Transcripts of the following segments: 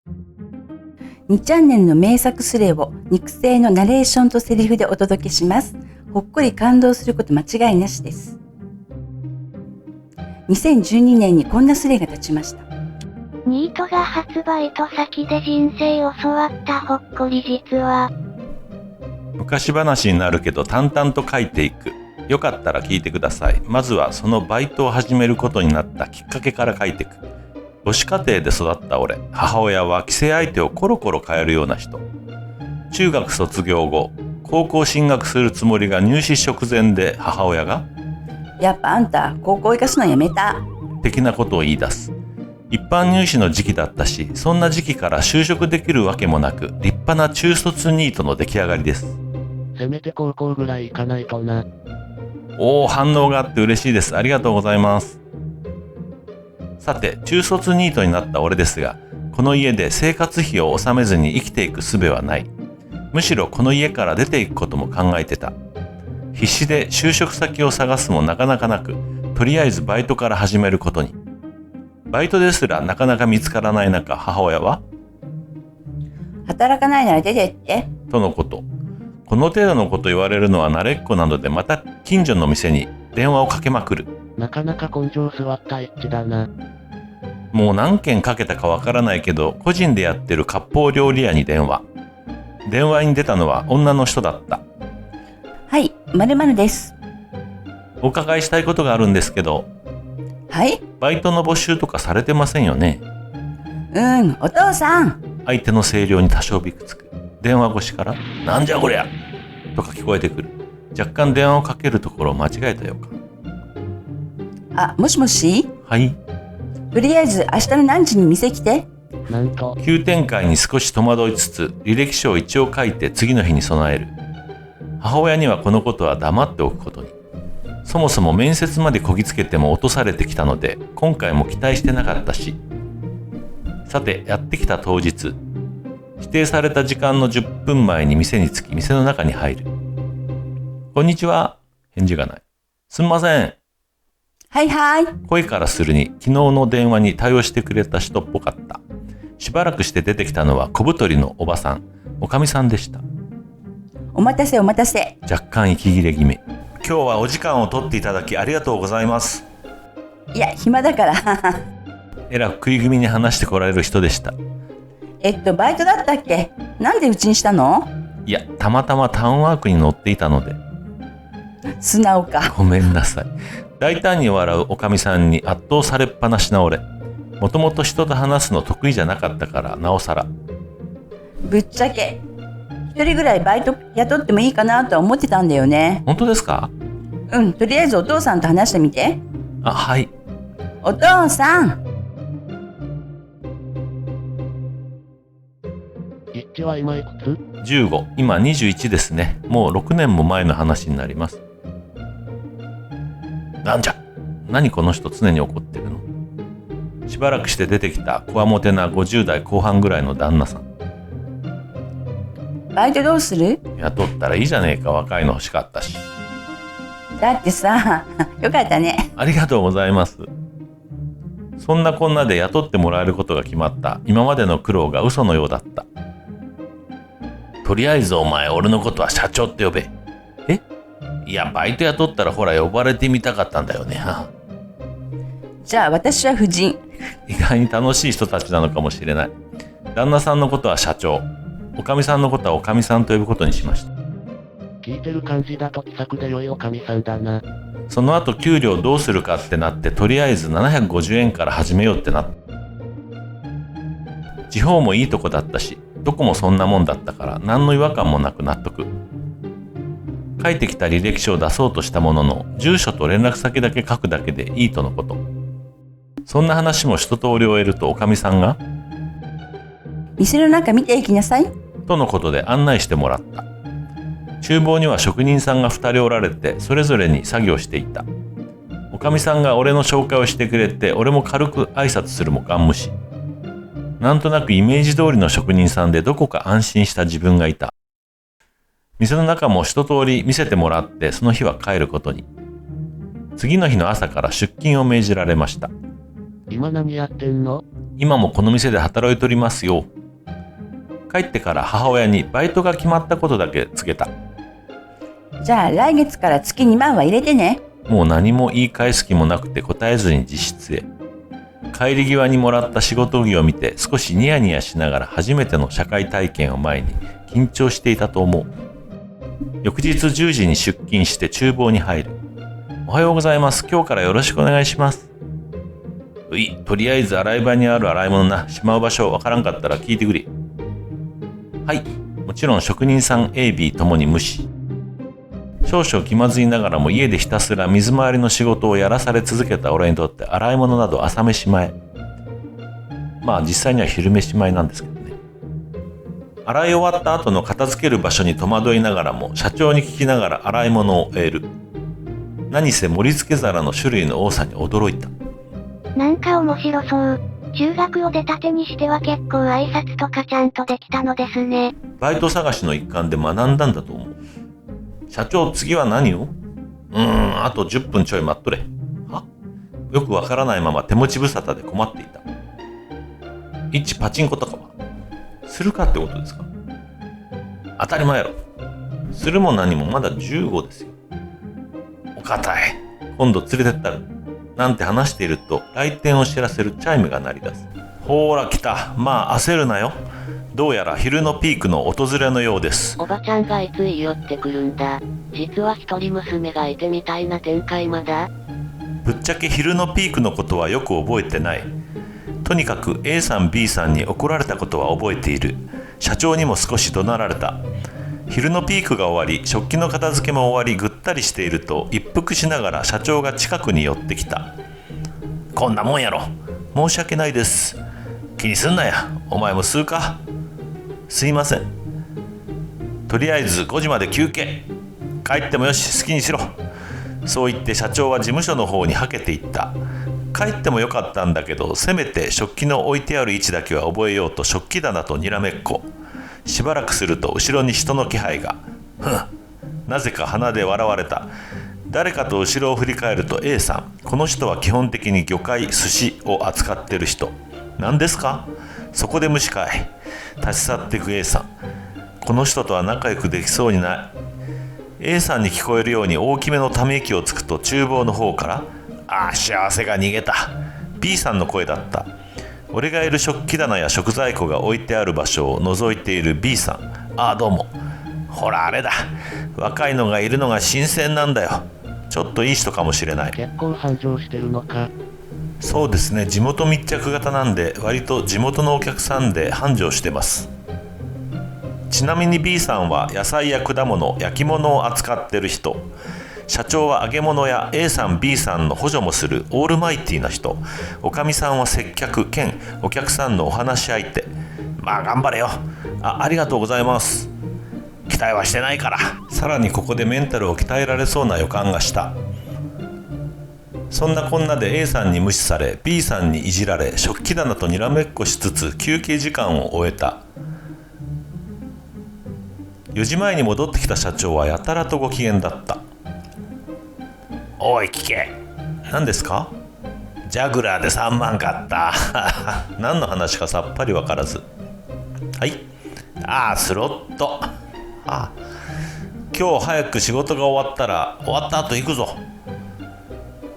2チャンネルの名作スレを肉声のナレーションとセリフでお届けします。ほっこり感動すること間違いなしです。2012年にこんなスレが立ちました。ニートが初バイト先で人生教わったほっこり実話。昔話になるけど淡々と書いていく。よかったら聞いてください。まずはそのバイトを始めることになったきっかけから書いていく。母子家庭で育った俺、母親は既成相手をコロコロ変えるような人。中学卒業後、高校進学するつもりが入試直前で母親がやっぱあんた高校行かすのやめた的なことを言い出す。一般入試の時期だったし、そんな時期から就職できるわけもなく、立派な中卒ニートの出来上がりです。せめて高校ぐらい行かないとな。おー、反応があって嬉しいです。ありがとうございます。さて、中卒ニートになった俺ですが、この家で生活費を納めずに生きていく術はない。むしろこの家から出ていくことも考えてた。必死で就職先を探すもなかなかなく、とりあえずバイトから始めることに。バイトですらなかなか見つからない中、母親は働かないなら出てってとのこと。この程度のこと言われるのは慣れっこなので、また近所の店に電話をかけまくる。なかなか根性座ったエッチだな。もう何件かけたかわからないけど、個人でやってる割烹料理屋に電話。電話に出たのは女の人だった。はい、〇〇です。お伺いしたいことがあるんですけど。はい。バイトの募集とかされてませんよね。お父さん。相手の声量に多少びくつく。電話越しからなんじゃこりゃとか聞こえてくる。若干電話をかけるところを間違えたようか。あ、もしもし。はい。とりあえず明日の何時に店来て。なんと急展開に少し戸惑いつつ、履歴書を一応書いて次の日に備える。母親にはこのことは黙っておくことに。そもそも面接までこぎつけても落とされてきたので、今回も期待してなかったし。さて、やってきた当日、指定された時間の10分前に店に着き、店の中に入る。こんにちは。返事がない。すんません。はいはい。声からするに、昨日の電話に対応してくれた人っぽかった。しばらくして出てきたのは小太りのおばさん、おかみさんでした。お待たせお待たせ。若干息切れ気味。今日はお時間を取っていただきありがとうございます。いや、暇だから。えらく食い気味に話してこられる人でした。バイトだったっけ？なんでうちにしたの？いや、たまたまタウンワークに乗っていたので。素直か。ごめんなさい。大胆に笑うおかみさんに圧倒されっぱなしな俺。もともと人と話すの得意じゃなかったからなおさら。ぶっちゃけ一人ぐらいバイト雇ってもいいかなとは思ってたんだよね。本当ですか？とりあえずお父さんと話してみて。あ、はい。お父さん。一致は今いくつ？15、今21ですね。もう6年も前の話になります。なんじゃ、何この人常に怒ってるの？しばらくして出てきたこわもてな50代後半ぐらいの旦那さん。バイトどうする？雇ったらいいじゃねえか、若いの欲しかったし。だってさ、よかったね。ありがとうございます。そんなこんなで雇ってもらえることが決まった今までの苦労が嘘のようだった。とりあえずお前俺のことは社長って呼べ。え？いや、バイト雇ったらほら呼ばれてみたかったんだよね。じゃあ私は夫人。意外に楽しい人たちなのかもしれない。旦那さんのことは社長、おかみさんのことはおかみさんと呼ぶことにしました。聞いてる感じだと気さくで良いおかみさんだな。その後給料どうするかってなって、とりあえず750円から始めようってなった。地方もいいとこだったし、どこもそんなもんだったから何の違和感もなく納得。書いてきた履歴書を出そうとしたものの、住所と連絡先だけ書くだけでいいとのこと。そんな話も一通り終えるとおかみさんが店の中見ていきなさいとのことで案内してもらった。厨房には職人さんが2人おられて、それぞれに作業していた。おかみさんが俺の紹介をしてくれて、俺も軽く挨拶するもガン無視。なんとなくイメージ通りの職人さんでどこか安心した自分がいた。店の中も一通り見せてもらって、その日は帰ることに。次の日の朝から出勤を命じられました。今何やってんの？今もこの店で働いておりますよ。帰ってから母親にバイトが決まったことだけ告げた。じゃあ来月から月2万は入れてね。もう何も言い返す気もなくて答えずに自室へ。帰り際にもらった仕事着を見て少しニヤニヤしながら初めての社会体験を前に緊張していたと思う。翌日10時に出勤して厨房に入る。おはようございます。今日からよろしくお願いします。とりあえず洗い場にある洗い物な、しまう場所わからんかったら聞いてくれ。はい。もちろん職人さん A、B ともに無視。少々気まずいながらも家でひたすら水回りの仕事をやらされ続けた俺にとって洗い物など朝飯前。まあ実際には昼飯前なんですけどね。洗い終わった後の片付ける場所に戸惑いながらも社長に聞きながら洗い物を終える。何せ盛り付け皿の種類の多さに驚いた。なんか面白そう。中学を出たてにしては結構挨拶とかちゃんとできたのですね。バイト探しの一環で学んだんだと思う。社長、次は何を？あと10分ちょい待っとれ。は？よくわからないまま手持ち無沙汰で困っていた。一パチンコとかはするかってことですか？当たり前やろ。するも何もまだ15ですよ。お堅い。今度連れてったる。なんて話していると来店を知らせるチャイムが鳴り出す。ほーら来た。まあ焦るなよ。どうやら昼のピークの訪れのようです。おばちゃんがいつ言い寄ってくるんだ。実は一人娘がいてみたいな展開まだ。ぶっちゃけ昼のピークのことはよく覚えてない。とにかく A さん B さんに怒られたことは覚えている。社長にも少し怒鳴られた。昼のピークが終わり、食器の片付けも終わり、ぐったりしていると一服しながら社長が近くに寄ってきた。こんなもんやろ。申し訳ないです。気にすんなや。お前も吸うか。すいません。とりあえず5時まで休憩。帰ってもよし、好きにしろ。そう言って社長は事務所の方にはけていった。帰ってもよかったんだけど、せめて食器の置いてある位置だけは覚えようと食器棚とにらめっこ。しばらくすると後ろに人の気配が。なぜか鼻で笑われた。誰かと後ろを振り返ると A さん。この人は基本的に魚介、寿司を扱ってる人。何ですか？そこで無視かい。立ち去っていく A さん。この人とは仲良くできそうにない。A さんに聞こえるように大きめのため息をつくと厨房の方から、幸せが逃げた。 B さんの声だった。俺がいる食器棚や食材庫が置いてある場所を覗いている B さん。どうも。ほらあれだ。若いのがいるのが新鮮なんだよ。ちょっといい人かもしれない。結構繁盛してるのか。そうですね。地元密着型なんで割と地元のお客さんで繁盛してます。ちなみに B さんは野菜や果物、焼き物を扱ってる人。社長は揚げ物や A さん B さんの補助もするオールマイティな人。おかみさんは接客兼お客さんのお話し相手。まあ頑張れよ。ありがとうございます。期待はしてないから。さらにここでメンタルを鍛えられそうな予感がした。そんなこんなで A さんに無視され B さんにいじられ食器棚とにらめっこしつつ休憩時間を終えた。4時前に戻ってきた社長はやたらとご機嫌だった。おい聞け。何ですか？ジャグラーで3万買った何の話かさっぱり分からず。はい。スロット。今日早く仕事が終わった後行くぞ。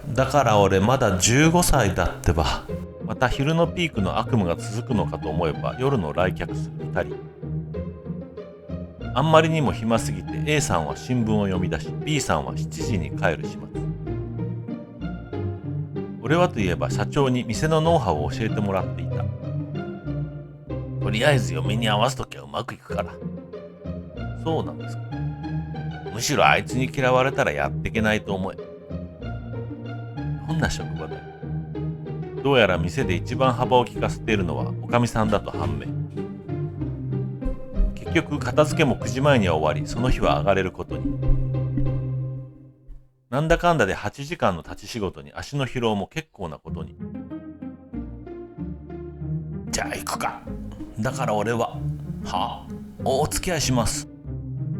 だから俺まだ15歳だってば。また昼のピークの悪夢が続くのかと思えば夜の来客する2人。あんまりにも暇すぎて A さんは新聞を読み出し B さんは7時に帰る始末。俺はといえば社長に店のノウハウを教えてもらっていた。とりあえず嫁に合わすときはうまくいくから。そうなんですか。むしろあいつに嫌われたらやっていけないと思え。どんな職場だよ。どうやら店で一番幅を利かせているのはおかみさんだと判明。結局片付けも9時前には終わり、その日は上がれることに。なんだかんだで8時間の立ち仕事に足の疲労も結構なことに。じゃあ行くか。だから俺はお付き合いします。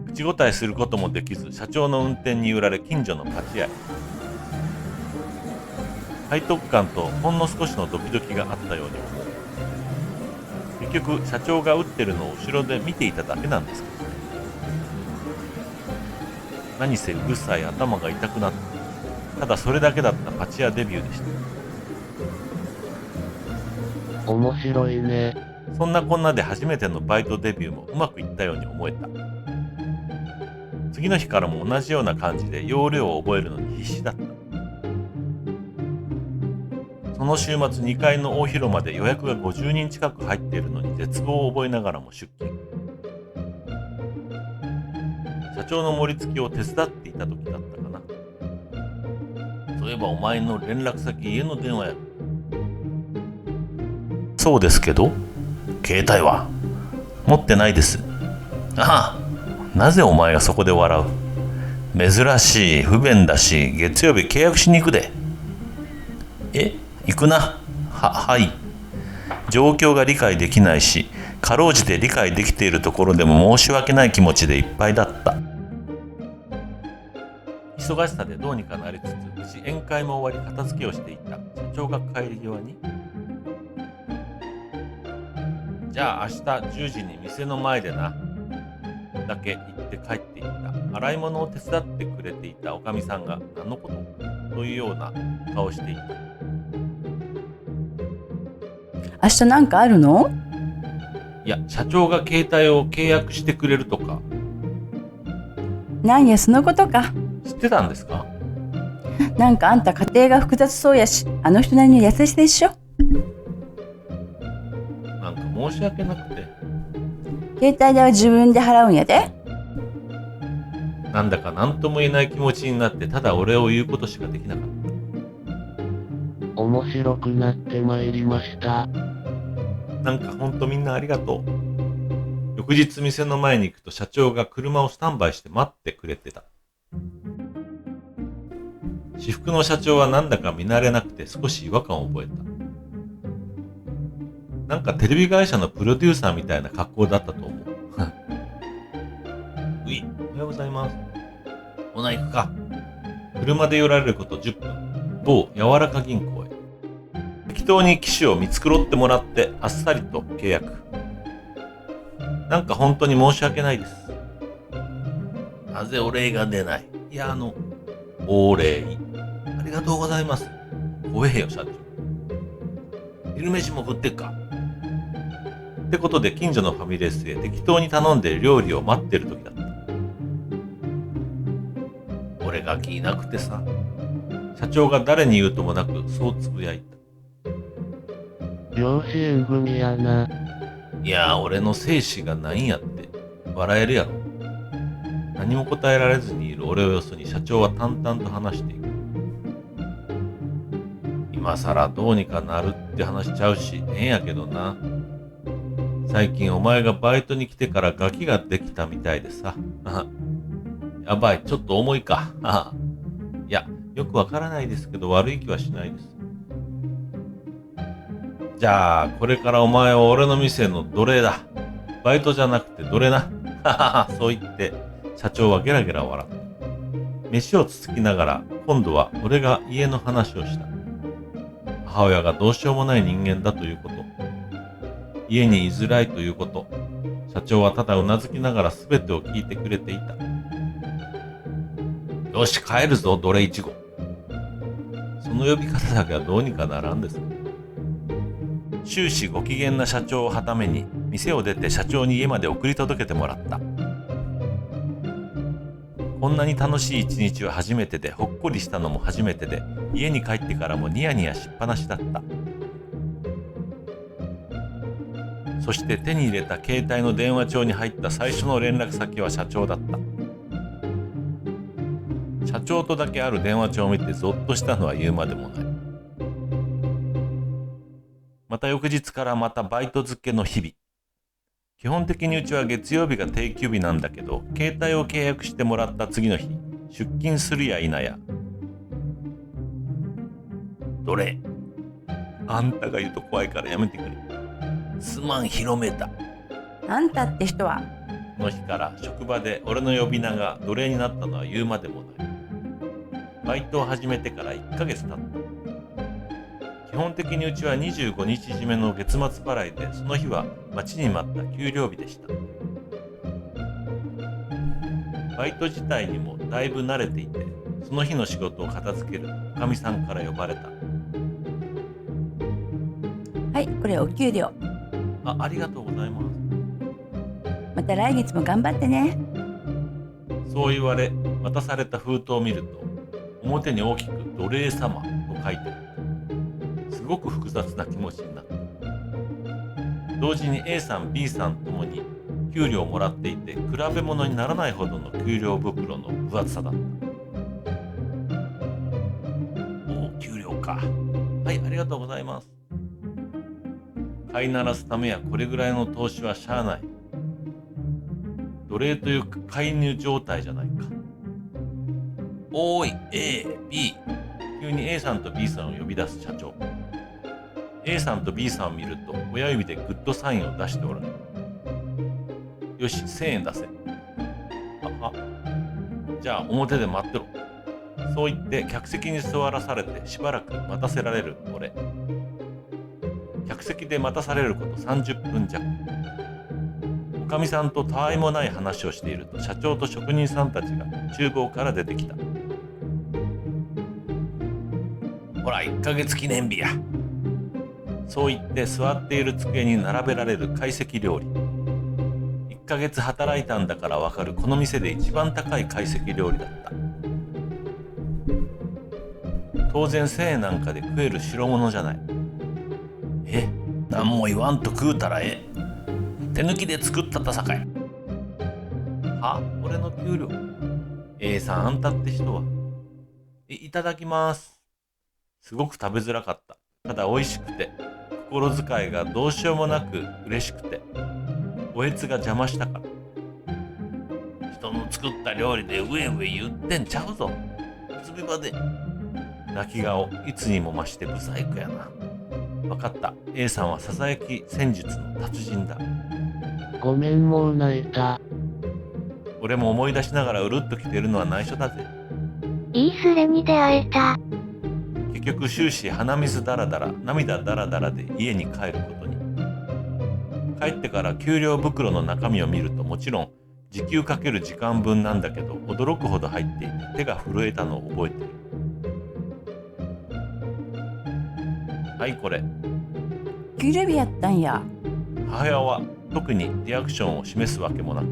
口答えすることもできず社長の運転に揺られ近所の立ち合い。背徳感とほんの少しのドキドキがあったように思う。結局社長が打ってるのを後ろで見ていただけなんですけどね。何せうるさい、頭が痛くなった。ただそれだけだったパチ屋デビューでした。面白いね。そんなこんなで初めてのバイトデビューもうまくいったように思えた。次の日からも同じような感じで要領を覚えるのに必死だった。その週末2階の大広間で予約が50人近く入っているのに絶望を覚えながらも出勤。社長の盛り付けを手伝っていた時だったかな。そういえばお前の連絡先家の電話や。そうですけど、携帯は持ってないです。ああ、なぜお前がそこで笑う。珍しい、不便だし、月曜日契約しに行くで。行くな。はい。状況が理解できないし、かろうじて理解できているところでも申し訳ない気持ちでいっぱいだった。忙しさでどうにかなりつつ、無事宴会も終わり片付けをしていた社長が帰り際に、じゃあ明日10時に店の前でな、だけ言って帰っていった。洗い物を手伝ってくれていたおかみさんが何のことというような顔をしていた。明日なんかあるの？いや、社長が携帯を契約してくれるとか。なんやそのことか。知ってたんですか？なんかあんた家庭が複雑そうやし、あの人なりに優しさでしょ。なんか申し訳なくて。携帯代は自分で払うんやで。なんだか何とも言えない気持ちになって、ただお礼を言うことしかできなかった。面白くなってまいりました。なんかほんとみんなありがとう。翌日店の前に行くと社長が車をスタンバイして待ってくれてた。私服の社長はなんだか見慣れなくて少し違和感を覚えた。なんかテレビ会社のプロデューサーみたいな格好だったと思う。おはようございます。ほな行くか。車で寄られること10分。某柔らか銀行へ。適当に機種を見繕ってもらってあっさりと契約。なんか本当に申し訳ないです。なぜお礼が出ない。いやお礼。ありがとうございます。怖えよ社長。昼飯も食ってっか。ってことで近所のファミレスへ適当に頼んで料理を待ってる時だった。俺が気なくてさ。社長が誰に言うともなくそうつぶやいた。養子縁組やな。いや俺の精子がないんやって笑えるやろ。何も答えられずにいる俺をよそに社長は淡々と話していく。今さらどうにかなるって話しちゃうしええんやけどな。最近お前がバイトに来てからガキができたみたいでさ。やばい、ちょっと重いか。いや、よくわからないですけど悪い気はしないです。じゃあこれからお前は俺の店の奴隷だ。バイトじゃなくて奴隷な。そう言って社長はゲラゲラ笑った。飯をつつきながら今度は俺が家の話をした。母親がどうしようもない人間だということ、家に居づらいということ、社長はただうなずきながら全てを聞いてくれていた。よし帰るぞ奴隷1号。その呼び方だけはどうにかならんですか。終始ご機嫌な社長をはために店を出て社長に家まで送り届けてもらった。こんなに楽しい一日は初めてで、ほっこりしたのも初めてで、家に帰ってからもニヤニヤしっぱなしだった。そして手に入れた携帯の電話帳に入った最初の連絡先は社長だった。社長とだけある電話帳を見てゾッとしたのは言うまでもない。また翌日からまたバイト付けの日々。基本的にうちは月曜日が定休日なんだけど、携帯を契約してもらった次の日、出勤するや否や。どれ？あんたが言うと怖いからやめてくれ。すまん広めた。あんたって人は。この日から職場で俺の呼び名が奴隷になったのは言うまでもない。バイトを始めてから1ヶ月経った。基本的にうちは25日締めの月末払いで、その日は待ちに待った給料日でした。バイト自体にもだいぶ慣れていて、その日の仕事を片付けるおかみさんから呼ばれた。はい、これお給料。ありがとうございます。また来月も頑張ってね。そう言われ、渡された封筒を見ると、表に大きく奴隷様と書いてある。すごく複雑な気持ちになった。同時に A さん B さんともに給料をもらっていて、比べ物にならないほどの給料袋の分厚さだった。給料か。はい、ありがとうございます。飼いならすためやこれぐらいの投資はしゃあない。奴隷というか介入状態じゃないか。おーい、A、B。急に A さんと B さんを呼び出す社長。A さんと B さんを見ると親指でグッドサインを出しておられる。よし、1000円出せ。じゃあ表で待ってろ。そう言って客席に座らされてしばらく待たせられる俺。客席で待たされること30分弱。おかみさんとたわいもない話をしていると、社長と職人さんたちが厨房から出てきた。ほら、1ヶ月記念日や。そう言って座っている机に並べられる懐石料理。1ヶ月働いたんだからわかる、この店で一番高い懐石料理だった。当然1000円なんかで食える代物じゃない。なんも言わんと食うたらええ。手抜きで作ったたさかい。俺の給料。A さん、あんたって人は。いただきます。すごく食べづらかった。ただ美味しくて、心遣いがどうしようもなく嬉しくて、おえつが邪魔したから。人の作った料理で上上言ってんちゃうぞ。つび場で。泣き顔、いつにも増してブサイクやな。わかった。A さんはささやき戦術の達人だ。ごめん、もう泣いた。俺も思い出しながらうるっと来てるのは内緒だぜ。いいスレに出会えた。結局終始鼻水ダラダラ、涙ダラダラで家に帰ることに。帰ってから給料袋の中身を見ると、もちろん時給かける時間分なんだけど、驚くほど入っていて手が震えたのを覚えてる。はい、これ。給料日やったんや。母親は特にリアクションを示すわけもなく、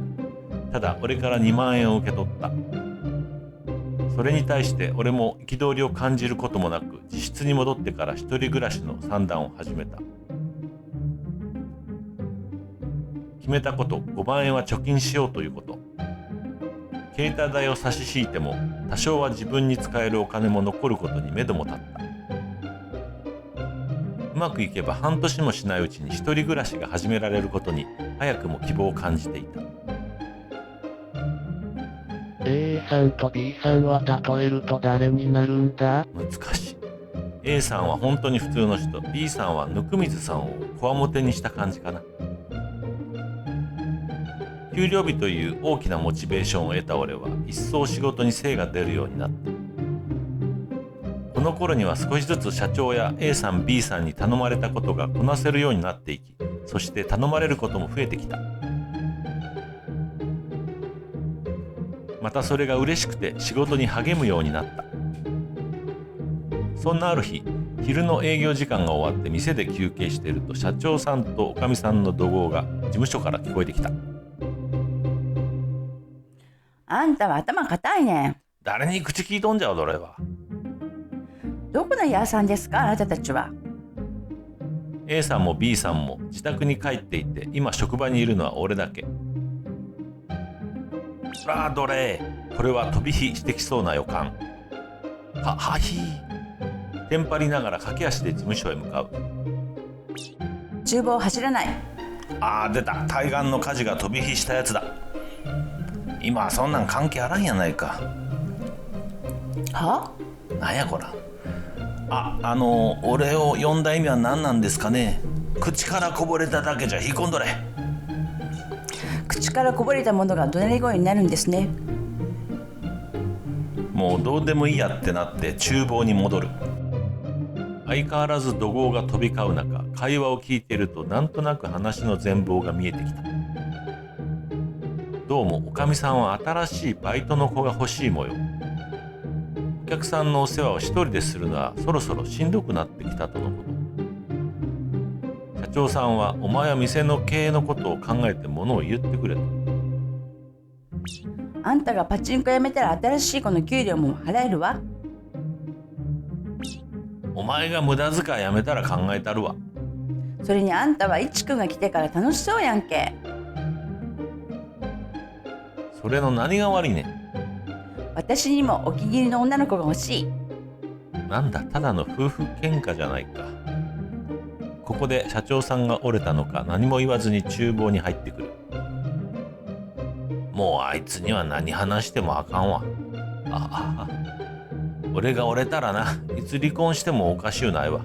ただ俺から2万円を受け取った。それに対して俺も憤りを感じることもなく、自室に戻ってから一人暮らしの算段を始めた。決めたこと、5万円は貯金しようということ。携帯代を差し引いても多少は自分に使えるお金も残ることに目処も立った。うまくいけば半年もしないうちに一人暮らしが始められることに早くも希望を感じていた。A さんと B さんは例えると誰になるんだ？難しい。 A さんは本当に普通の人、 B さんは温水さんをこわもてにした感じかな。給料日という大きなモチベーションを得た俺は一層仕事に精が出るようになった。この頃には少しずつ社長や A さん B さんに頼まれたことがこなせるようになっていき、そして頼まれることも増えてきた。またそれが嬉しくて仕事に励むようになった。そんなある日、昼の営業時間が終わって店で休憩していると、社長さんとおかみさんの怒号が事務所から聞こえてきた。あんたは頭固いね。誰に口聞いとんじゃ踊れは。どこの屋さんですか、あなたたちは。 A さんも B さんも自宅に帰っていて、今職場にいるのは俺だけ。奴隷、これは飛び火してきそうな予感。はひー。テンパりながら駆け足で事務所へ向かう。厨房走らない。出た。対岸の火事が飛び火したやつだ。今はそんなん関係あらんやないか。は？なんやこら。俺を呼んだ意味は何なんですかね。口からこぼれただけじゃ引っ込んどれ。口からこぼれたものが怒鳴り声になるんですね。もうどうでもいいやってなって厨房に戻る。相変わらず怒号が飛び交う中、会話を聞いているとなんとなく話の全貌が見えてきた。どうもおかみさんは新しいバイトの子が欲しい模様。お客さんのお世話を一人でするのはそろそろしんどくなってきたとのこと。社長さんはお前は店の経営のことを考えてものを言ってくれと。あんたがパチンコやめたら新しい子の給料も払えるわ。お前が無駄遣いやめたら考えたるわ。それにあんたはいちくんが来てから楽しそうやんけ。それの何が悪いねん。私にもお気に入りの女の子が欲しい。なんだただの夫婦喧嘩じゃないか。ここで社長さんが折れたのか何も言わずに厨房に入ってくる。もうあいつには何話してもあかんわ。ああ、俺が折れたらないつ離婚してもおかしゅうないわ。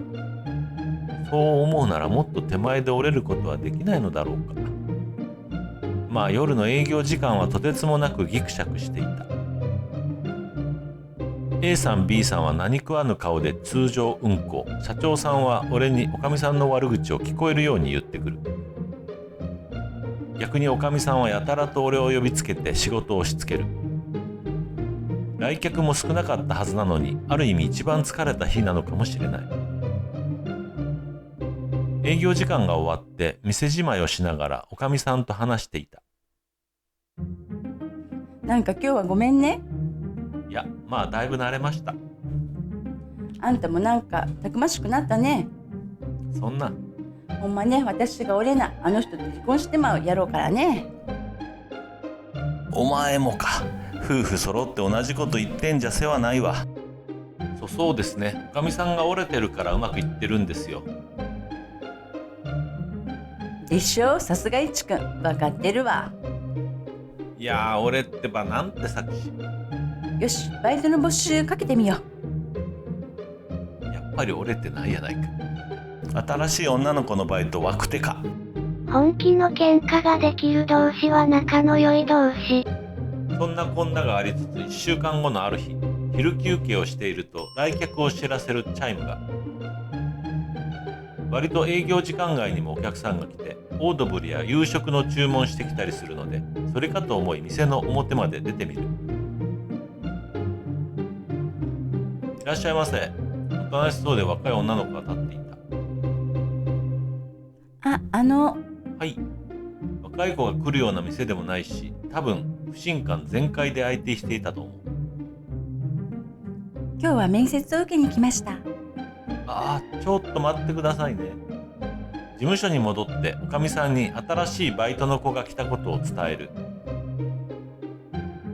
そう思うならもっと手前で折れることはできないのだろうか。まあ夜の営業時間はとてつもなくギクシャクしていた。A さん B さんは何食わぬ顔で通常運行。社長さんは俺におかみさんの悪口を聞こえるように言ってくる。逆におかみさんはやたらと俺を呼びつけて仕事を押し付ける。来客も少なかったはずなのに、ある意味一番疲れた日なのかもしれない。営業時間が終わって店じまいをしながらおかみさんと話していた。なんか今日はごめんね。いや、まあだいぶ慣れました。あんたもなんかたくましくなったね。そんな。ほんまね、私が折れなあの人と離婚してまうやろうからね。お前もか。夫婦揃って同じこと言ってんじゃ世話ないわ。そうですね。おかみさんが折れてるからうまくいってるんですよ。でしょ、さすがいちくん、分かってるわ。いやー、俺ってばなんて作詞。よし、バイトの募集かけてみよう。やっぱり折れてないやないか。新しい女の子のバイト枠手か。本気の喧嘩ができる同士は仲の良い同士。そんなこんながありつつ、1週間後のある日、昼休憩をしていると来客を知らせるチャイムが。割と営業時間外にもお客さんが来て、オードブルや夕食の注文してきたりするので、それかと思い店の表まで出てみる。いらっしゃいませ。おとなしそうで若い女の子が立っていた。はい。若い子が来るような店でもないし、多分不信感全開で相手していたと思う。今日は面接を受けに来ました。ああ、ちょっと待ってくださいね。事務所に戻っておかみさんに新しいバイトの子が来たことを伝える。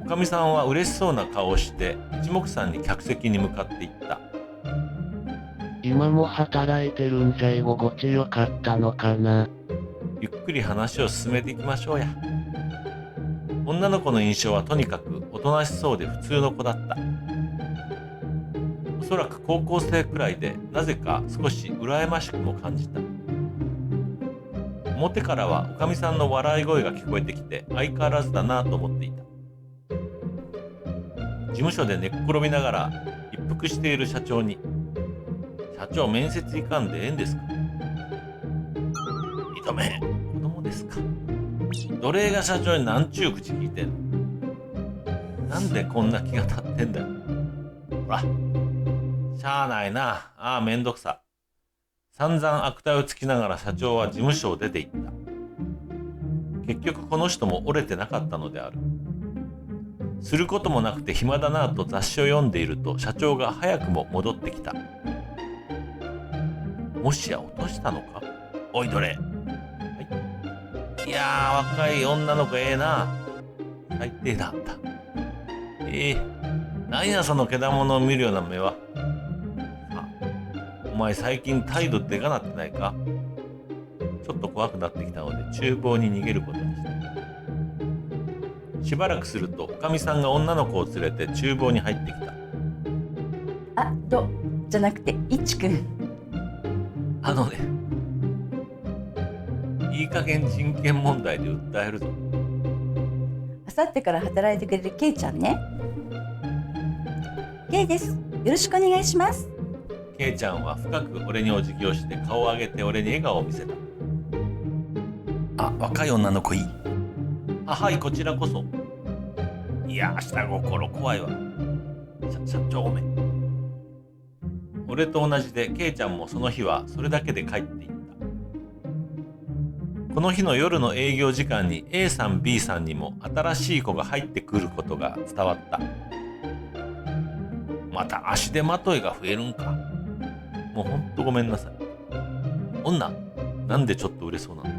おかみさんは嬉しそうな顔をして一目散に客席に向かっていった。今も働いてるんじゃ居心地よかったのかな。ゆっくり話を進めていきましょうや。女の子の印象はとにかくおとなしそうで普通の子だった。おそらく高校生くらいで、なぜか少し羨ましくも感じた。表からはおかみさんの笑い声が聞こえてきて相変わらずだなと思っていた。事務所で寝っ転びながら一服している社長に、社長面接行かんでええんですか。認めへん。子供ですか。奴隷が社長になんちゅう口聞いてんの。なんでこんな気が立ってんだよ。ほら。しゃあないな。ああ、めんどくさ。散々悪態をつきながら社長は事務所を出て行った。結局この人も折れてなかったのである。することもなくて暇だなと雑誌を読んでいると社長が早くも戻ってきた。もしや落としたのか。おいどれ。はい。いやー、若い女の子ええな。最低だった。何やそのけだものを見るような目は。お前最近態度でかなってないか。ちょっと怖くなってきたので厨房に逃げることにした。しばらくするとおかみさんが女の子を連れて厨房に入ってきた。じゃなくていちくん。あのね、いい加減人権問題で訴えるぞ。あさってから働いてくれるケイちゃんね。ケイです。よろしくお願いします。ケイちゃんは深く俺にお辞儀をして顔を上げて俺に笑顔を見せた。あ、若い女の子いい。あ、はいこちらこそ。いや下心怖いわ。社長ごめん。俺と同じでケイちゃんもその日はそれだけで帰っていった。この日の夜の営業時間に A さん B さんにも新しい子が入ってくることが伝わった。また足手まといが増えるんか。もうほんとごめんなさい。女なんでちょっと売れそうなの。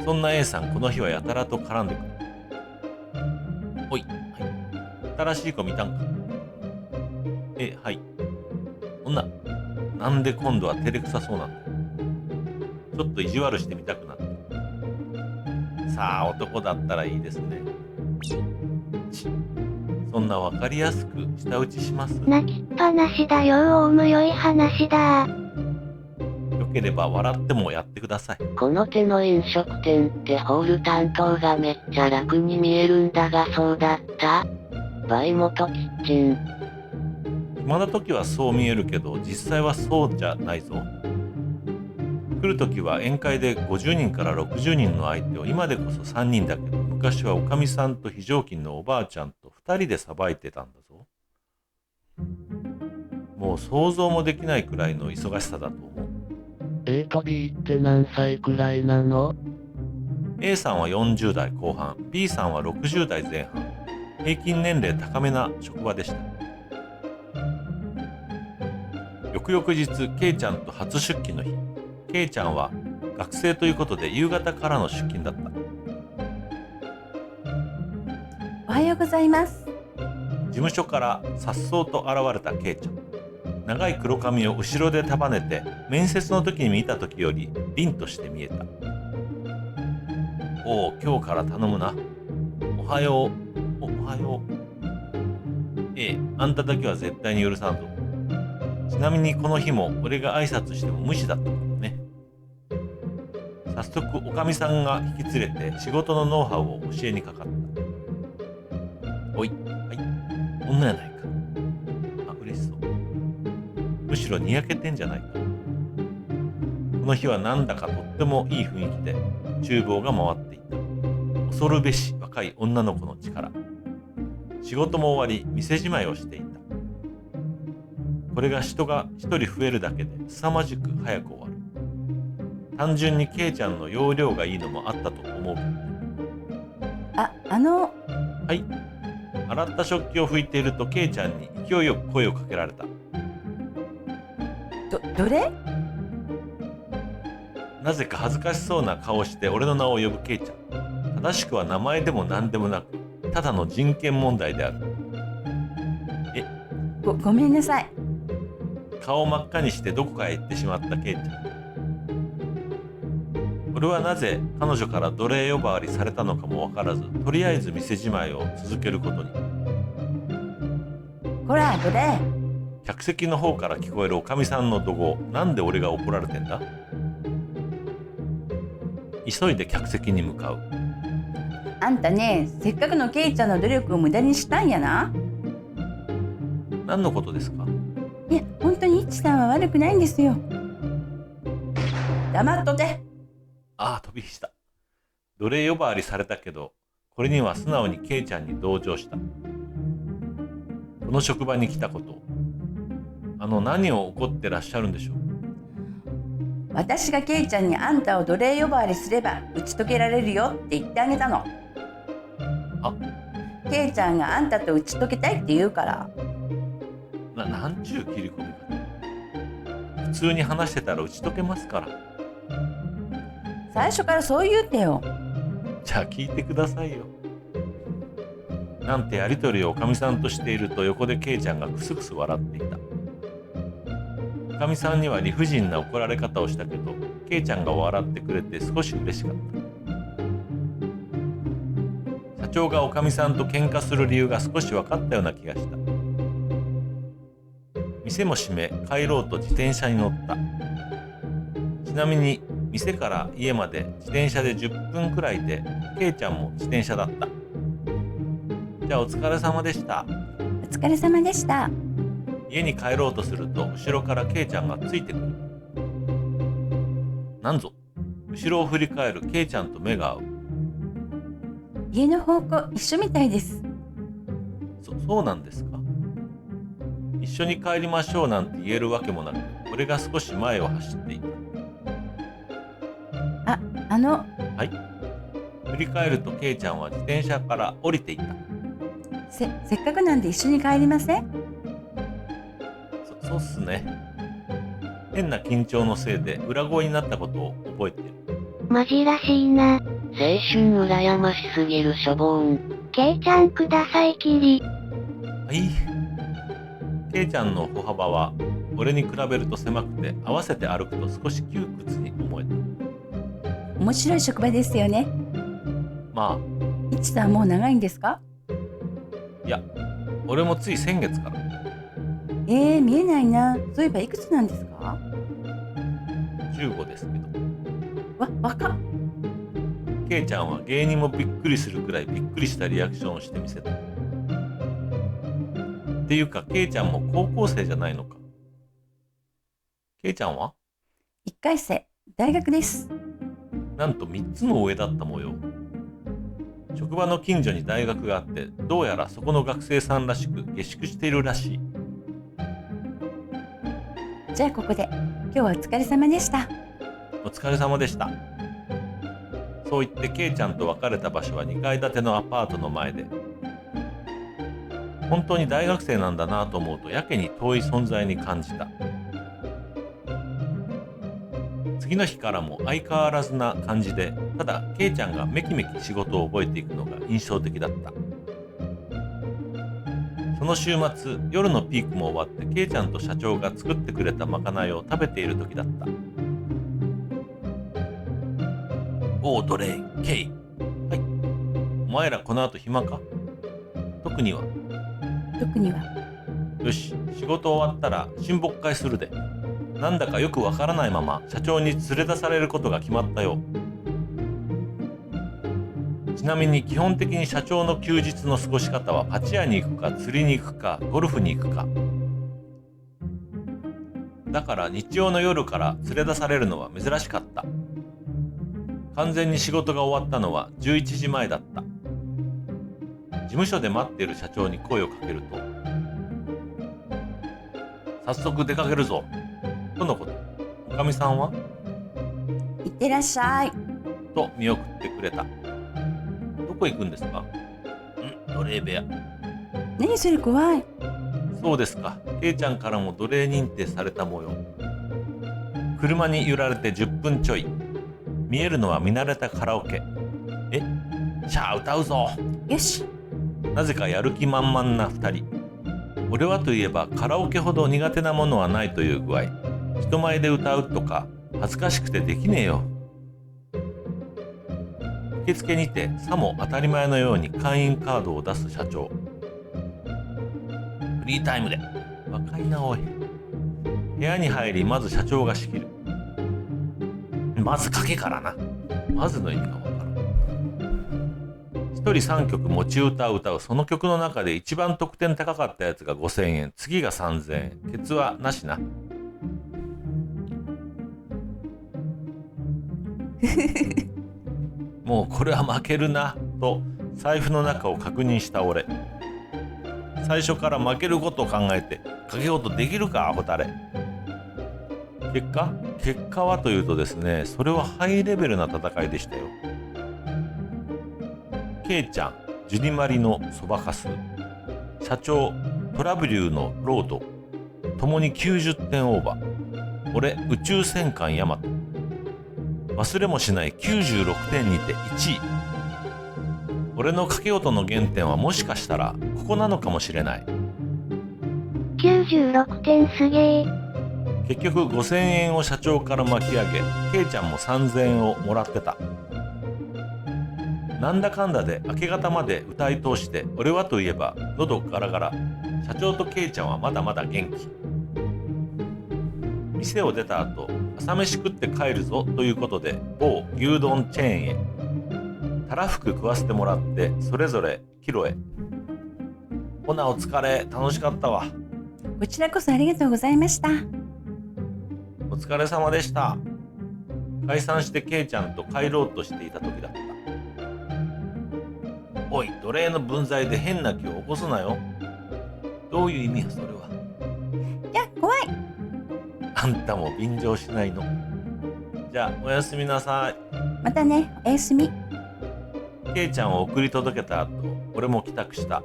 そんな A さんこの日はやたらと絡んでくる。おい、はい。新しい子見たんか。はい。女なんで今度は照れくさそうなんだ。ちょっと意地悪してみたくなった。さあ男だったらいいですね。そんなわかりやすく舌打ちします。泣きっぱなしだよ。おむよい話だ。よければ笑ってもやってください。この手の飲食店ってホール担当がめっちゃ楽に見えるんだがそうだった？バイモトキッチン。暇な時はそう見えるけど実際はそうじゃないぞ。来る時は宴会で50人から60人の相手を今でこそ3人だけど昔はおかみさんと非常勤のおばあちゃんと2人でさばいてたんだぞ。もう想像もできないくらいの忙しさだと思う。A と B って何歳くらいなの？ A さんは40代後半、B さんは60代前半。平均年齢高めな職場でした。翌々日、ケイちゃんと初出勤の日。ケイちゃんは学生ということで夕方からの出勤だった。おはようございます。事務所から颯爽と現れたケイちゃん。長い黒髪を後ろで束ねて面接の時に見た時より凛として見えた。おお、今日から頼むな。おはよう。おはよう。あんただけは絶対に許さんぞ。ちなみにこの日も俺が挨拶しても無視だったからね。早速おかみさんが引き連れて仕事のノウハウを教えにかかった。おい、はい、女やないか。あ、嬉しそう。むしろにやけてんじゃないか。この日はなんだかとってもいい雰囲気で厨房が回っていた。恐るべし若い女の子の力。仕事も終わり店じまいをしていた。これが人が一人増えるだけで凄まじく早く終わる。単純にケイちゃんの容量がいいのもあったと思うけどね。はい。洗った食器を拭いているとケイちゃんに勢いよく声をかけられた。どれ？なぜか恥ずかしそうな顔をして俺の名を呼ぶケイちゃん。正しくは名前でも何でもなく、ただの人権問題である。ごめんなさい。顔を真っ赤にしてどこかへ行ってしまったケイちゃん。俺はなぜ彼女から奴隷呼ばわりされたのかもわからず、とりあえず店じまいを続けることに。こら、どれ？客席の方から聞こえるおかみさんの怒号。なんで俺が怒られてんだ？急いで客席に向かう。あんたね、せっかくのケイちゃんの努力を無駄にしたんやな。何のことですか？いや、本当にイッチさんは悪くないんですよ。黙っとて。ああ、飛び火した。奴隷呼ばわりされたけど、これには素直にケイちゃんに同情した。この職場に来たことを。何を怒ってらっしゃるんでしょう。私がケイちゃんにあんたを奴隷呼ばわりすれば打ち解けられるよって言ってあげたの。ケイちゃんがあんたと打ち解けたいって言うから。なんちゅう切り込み方。普通に話してたら打ち解けますから。最初からそう言うてよ。じゃあ聞いてくださいよ。なんてやりとりをおかみさんとしていると横でケイちゃんがクスクス笑っていた。おかみさんには理不尽な怒られ方をしたけど、ケイちゃんが笑ってくれて少し嬉しかった。社長がおかみさんと喧嘩する理由が少し分かったような気がした。店も閉め帰ろうと自転車に乗った。ちなみに店から家まで自転車で10分くらいで、ケイちゃんも自転車だった。じゃあお疲れ様でした。お疲れ様でした。家に帰ろうとすると後ろからケイちゃんがついてくる。なんぞ、後ろを振り返るケイちゃんと目が合う。家の方向一緒みたいです。そうなんですか。一緒に帰りましょうなんて言えるわけもなく、俺が少し前を走っていた。はい。振り返るとケイちゃんは自転車から降りていた。せっかくなんで一緒に帰りません？そうっすね。変な緊張のせいで裏声になったことを覚えてる。マジらしいな。青春羨ましすぎるしょぼーん。ケイちゃんくださいきり。はい。ケイちゃんの歩幅は俺に比べると狭くて、合わせて歩くと少し窮屈に思えた。面白い職場ですよね。まあ、いちさんもう長いんですか？いや、俺もつい先月から。見えないな。そういえばいくつなんですか15ですけど。若っ。ケイちゃんは芸人もびっくりするくらいびっくりしたリアクションをしてみせた。っていうか、ケイちゃんも高校生じゃないのか。ケイちゃんは1回生、大学です。なんと3つも上だった模様。職場の近所に大学があって、どうやらそこの学生さんらしく下宿しているらしい。じゃあここで、今日はお疲れ様でした。お疲れ様でした。そう言ってケイちゃんと別れた場所は2階建てのアパートの前で、本当に大学生なんだなと思うとやけに遠い存在に感じた。次の日からも相変わらずな感じで、ただケイちゃんがめきめき仕事を覚えていくのが印象的だった。その週末、夜のピークも終わってケイちゃんと社長が作ってくれたまかないを食べている時だった。おう、ドレイ、ケイ。はい。お前らこの後暇か？特には。よし、仕事終わったら親睦会するで。なんだかよくわからないまま社長に連れ出されることが決まったよ。ちなみに基本的に社長の休日の過ごし方はパチ屋に行くか釣りに行くかゴルフに行くか。だから日曜の夜から連れ出されるのは珍しかった。完全に仕事が終わったのは11時前だった。事務所で待っている社長に声をかけると、早速出かけるぞとのこと。おかみさんはいってらっしゃいと見送ってくれた。どこ行くんですか？奴隷部屋。何それ怖い。そうですか。ケイちゃんからも奴隷認定された模様。車に揺られて10分ちょい。見えるのは見慣れたカラオケ。じゃあ歌うぞ。よし。なぜかやる気満々な2人。俺はといえばカラオケほど苦手なものはないという具合。人前で歌うとか恥ずかしくてできねえよ。受付にてさも当たり前のように会員カードを出す社長。フリータイムで。若いなおい。部屋に入りまず社長が仕切る。まず賭けからな。まずの意味がわからん。一人3曲持ち歌を歌う。その曲の中で一番得点高かったやつが5000円、次が3000円。ケツはなしな。もうこれは負けるなと財布の中を確認した俺。最初から負けることを考えて賭け事できるかアホタレ。結果はというとですね、それはハイレベルな戦いでしたよ。ケイちゃん、ジュディマリのそばかす、社長、トラブリューのロード、ともに90点オーバー。俺、宇宙戦艦ヤマト。忘れもしない96点にて1位。俺の賭け事の原点はもしかしたらここなのかもしれない。96点すげー。結局5000円を社長から巻き上げ、ケイちゃんも3000円をもらってた。なんだかんだで明け方まで歌い通して、俺はといえば喉ガラガラ。社長とケイちゃんはまだまだ元気。店を出た後、朝飯食って帰るぞということで某牛丼チェーンへ。たらふく食わせてもらってそれぞれキロへ。ほなお疲れ、楽しかったわ。ここちらこそありがとうございました。お疲れ様でした。解散してケイちゃんと帰ろうとしていた時だった。おい、奴隷の分際で変な気を起こすなよ。どういう意味やそれは。いや、怖い。あんたも便乗しないの。じゃあおやすみなさい。またね、おやすみ。ケイちゃんを送り届けた後、俺も帰宅した。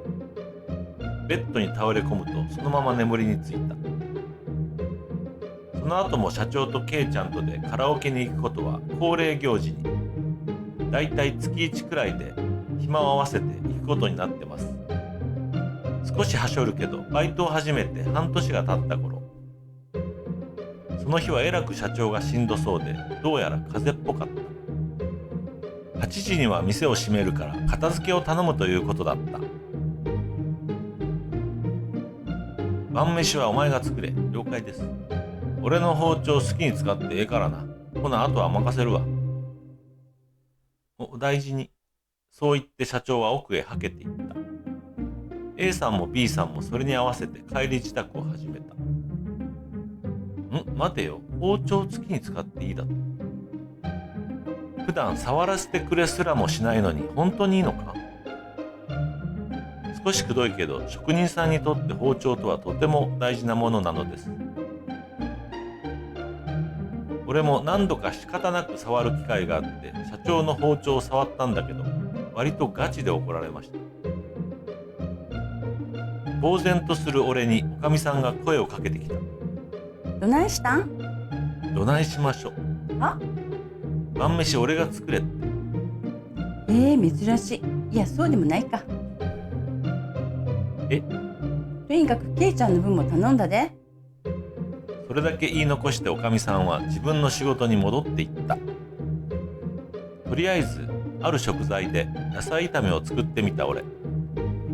ベッドに倒れ込むとそのまま眠りについた。その後も社長とケイちゃんとでカラオケに行くことは恒例行事に、だいたい月1くらいで暇を合わせて行くことになってます。少しはしょるけど、バイトを始めて半年が経った頃、その日はえらく社長がしんどそうで、どうやら風邪っぽかった。8時には店を閉めるから片付けを頼むということだった。晩飯はお前が作れ。了解です。俺の包丁好きに使ってええからな。ほな、あとは任せるわ。お大事に。そう言って社長は奥へはけていった。A さんも B さんもそれに合わせて帰り支度を始めた。待てよ。包丁好きに使っていいだと。普段触らせてくれすらもしないのに本当にいいのか？少しくどいけど、職人さんにとって包丁とはとても大事なものなのです。俺も何度か仕方なく触る機会があって社長の包丁を触ったんだけど、割とガチで怒られました。呆然とする俺におかみさんが声をかけてきた。どないしたん？どないしましょ。あ？晩飯俺が作れって。珍しい。いや、そうでもないか。え？とにかくケイちゃんの分も頼んだで。それだけ言い残しておかみさんは自分の仕事に戻っていった。とりあえずある食材で野菜炒めを作ってみた俺。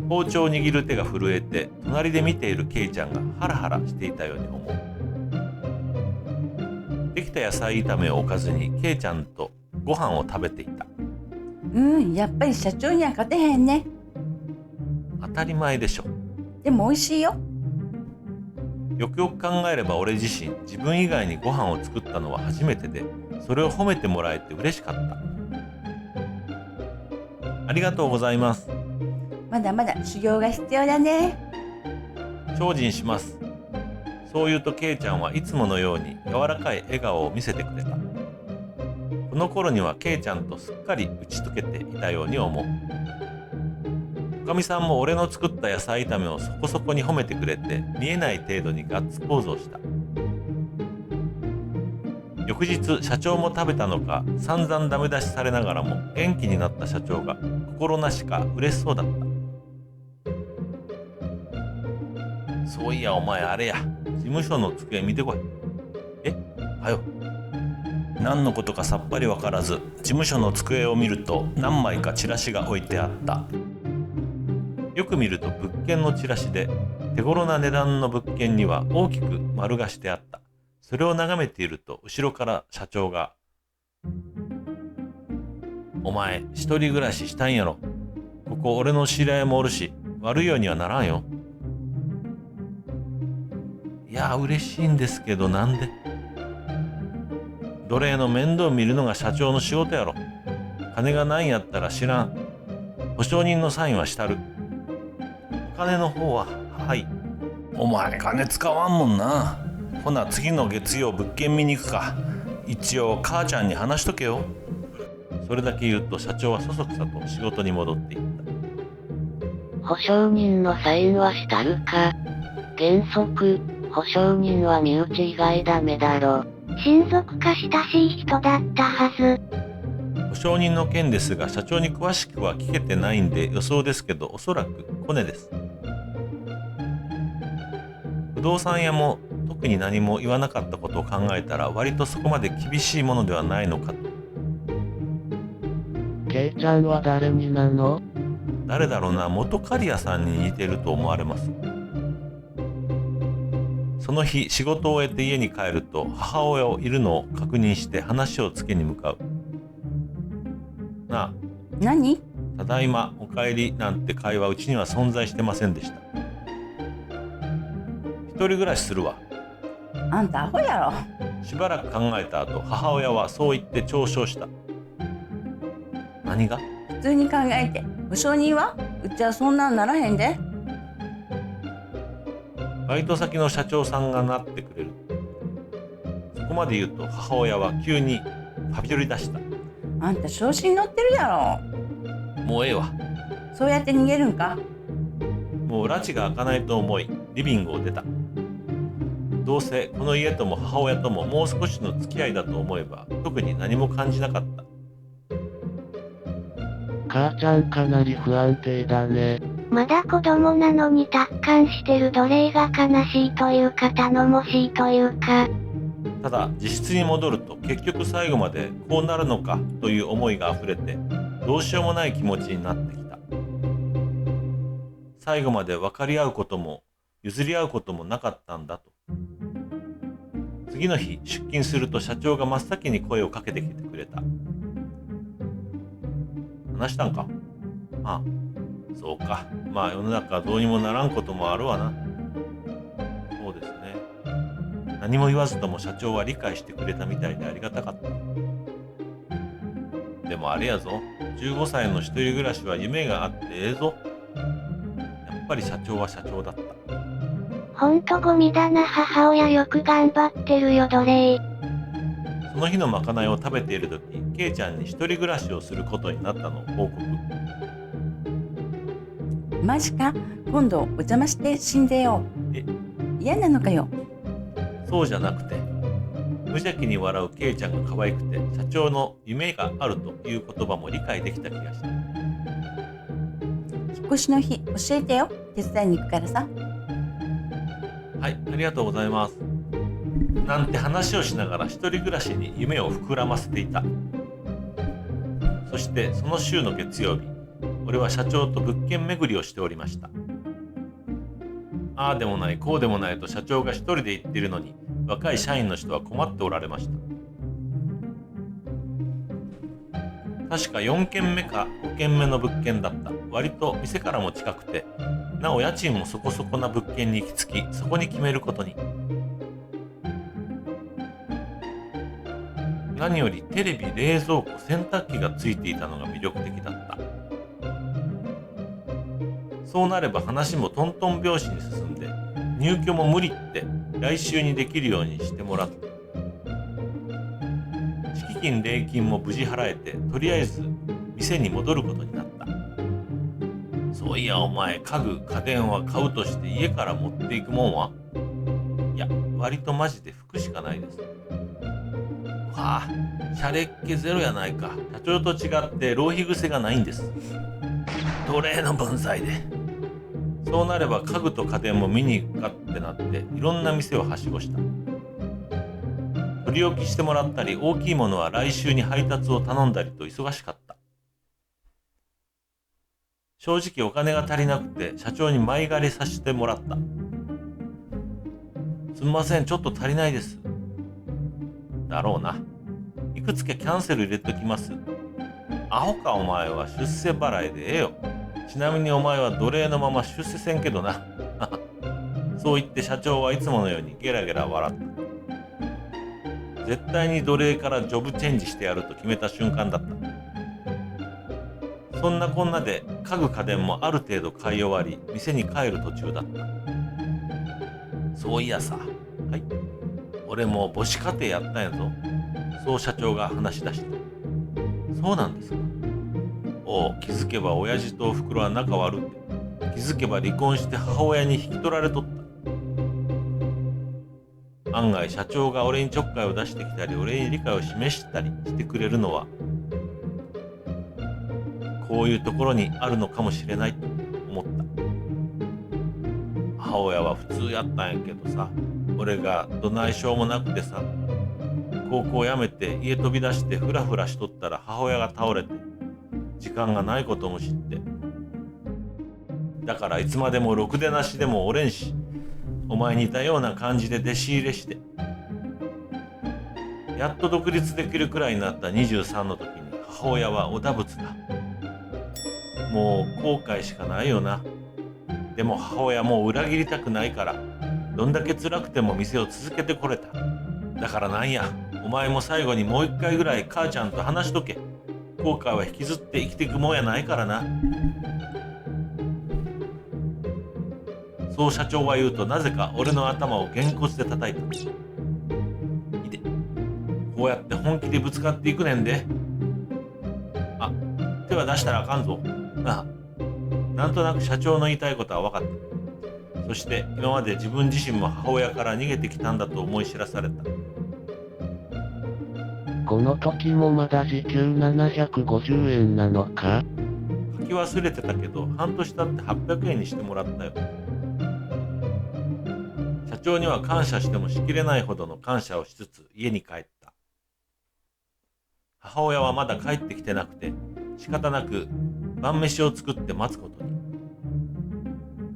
包丁を握る手が震えて隣で見ているケイちゃんがハラハラしていたように思う。できた野菜炒めをおかずにケイちゃんとご飯を食べていた。やっぱり社長には勝てへんね。当たり前でしょ。でも美味しいよ。よくよく考えれば俺自身自分以外にご飯を作ったのは初めてで、それを褒めてもらえて嬉しかった。ありがとうございます。まだまだ修行が必要だね。精進します。そう言うとケイちゃんはいつものように柔らかい笑顔を見せてくれた。この頃にはケイちゃんとすっかり打ち解けていたように思う。おかみさんも俺の作った野菜炒めをそこそこに褒めてくれて、見えない程度にガッツポーズをした。翌日社長も食べたのか散々ダメ出しされながらも元気になった社長が心なしか嬉しそうだった。そういやお前あれや、事務所の机見てこい。はよ。何のことかさっぱりわからず事務所の机を見ると何枚かチラシが置いてあった。よく見ると物件のチラシで手頃な値段の物件には大きく丸がしてあった。それを眺めていると後ろから社長が、お前一人暮らししたんやろ。ここ俺の知り合いもおるし悪いようにはならんよ。いや嬉しいんですけどなんで？奴隷の面倒見るのが社長の仕事やろ。金がないんやったら知らん。保証人のサインはしたる。お金の方ははい。お前金使わんもんな。ほな次の月曜物件見に行くか。一応母ちゃんに話しとけよ。それだけ言うと社長はそそくさと仕事に戻っていった。保証人のサインはしたるか。原則保証人は身内以外ダメだろ。親族か親しい人だったはず。保証人の件ですが社長に詳しくは聞けてないんで予想ですけど、おそらくコネです。不動産屋も特に何も言わなかったことを考えたら割とそこまで厳しいものではないのかと。ケイちゃんは誰になの？誰だろうな、元刈谷さんに似てると思われます。その日仕事を終えて家に帰ると母親をいるのを確認して話をつけに向かう。なあ、何？ただいま、おかえりなんて会話うちには存在してませんでした。一人暮らしするわ。あんたアホやしばらく考えた後、母親はそう言って嘲笑した。何が？ろ。普通に考えて。保証人は？うちはそんなんならへんで。バイト先の社長さんがなってくれる。そこまで言うと母親は急にファビュり出した。あんた調子に乗ってるやもうええわ。ろ。そうやって逃げるんか？もう拉致が開かないと思い、リビングを出た。どうせこの家とも母親とももう少しの付き合いだと思えば、特に何も感じなかった。母ちゃんかなり不安定だね。まだ子供なのに達観してる奴隷が悲しいというか頼もしいというか。ただ自室に戻ると結局最後までこうなるのかという思いが溢れて、どうしようもない気持ちになってきた。最後まで分かり合うことも譲り合うこともなかったんだと。次の日出勤すると社長が真っ先に声をかけてきてくれた。話したんか？ああ、そうか。まあ世の中どうにもならんこともあるわな。そうですね。何も言わずとも社長は理解してくれたみたいでありがたかった。でもあれやぞ、15歳の一人暮らしは夢があってええぞ。やっぱり社長は社長だった。ほんとゴミだな。母親よく頑張ってるよ奴隷。その日のまかないを食べているとき、ケイちゃんに一人暮らしをすることになったのを報告。マジか？今度お邪魔して死んでよ。嫌なのかよ。そうじゃなくて、無邪気に笑うケイちゃんが可愛くて、社長の夢があるという言葉も理解できた気がした。引っ越しの日教えてよ。手伝いに行くからさ。はい、ありがとうございます。なんて話をしながら一人暮らしに夢を膨らませていた。そしてその週の月曜日、俺は社長と物件巡りをしておりました。ああでもないこうでもないと社長が一人で言っているのに、若い社員の人は困っておられました。確か4軒目か5軒目の物件だった。割と店からも近くて、なお家賃もそこそこな物件に行き着き、そこに決めることに。何よりテレビ、冷蔵庫、洗濯機がついていたのが魅力的だった。そうなれば話もトントン拍子に進んで、入居も無理って来週にできるようにしてもらった。敷金礼金も無事払えて、とりあえず店に戻ることになった。そういやお前、家具家電は買うとして家から持っていくもんは？いや、割とマジで服しかないです。はあ、シャレっ気ゼロやないか。社長と違って浪費癖がないんです。奴隷の分際で。そうなれば家具と家電も見に行くかってなって、いろんな店をはしごした。取り置きしてもらったり、大きいものは来週に配達を頼んだりと忙しかった。正直お金が足りなくて社長に前借りさせてもらった。すみません、ちょっと足りないです。だろうな。いくつかキャンセル入れときます。アホかお前は、出世払いでええよ。ちなみにお前は奴隷のまま出世せんけどな。そう言って社長はいつものようにゲラゲラ笑った。絶対に奴隷からジョブチェンジしてやると決めた瞬間だった。そんなこんなで家具家電もある程度買い終わり、店に帰る途中だった。そういやさ、はい、俺も母子家庭やったんやぞ。そう社長が話し出した。そうなんですか。おう、気づけば親父とおふくろは仲悪って。気づけば離婚して母親に引き取られとった。案外社長が俺にちょっかいを出してきたり、俺に理解を示したりしてくれるのは、こういうところにあるのかもしれないと思った。母親は普通やったんやけどさ、俺がどないしょうもなくてさ、高校辞めて家飛び出してフラフラしとったら母親が倒れて、時間がないことも知って、だからいつまでもろくでなしでもおれんし、お前に似たような感じで弟子入れして、やっと独立できるくらいになった23の時に母親はおだぶつだ。もう後悔しかないよな。でも母親も裏切りたくないから、どんだけ辛くても店を続けてこれた。だからなんや、お前も最後にもう一回ぐらい母ちゃんと話しとけ。後悔は引きずって生きていくもんやないからな。そう社長は言うと、なぜか俺の頭をげんこつで叩いた。いて、こうやって本気でぶつかっていくねんで。あ、手は出したらあかんぞ。あ、なんとなく社長の言いたいことは分かった。そして今まで自分自身も母親から逃げてきたんだと思い知らされた。この時もまだ時給750円なのか？書き忘れてたけど、半年経って800円にしてもらったよ。社長には感謝してもしきれないほどの感謝をしつつ家に帰った。母親はまだ帰ってきてなくて、仕方なく晩飯を作って待つことに。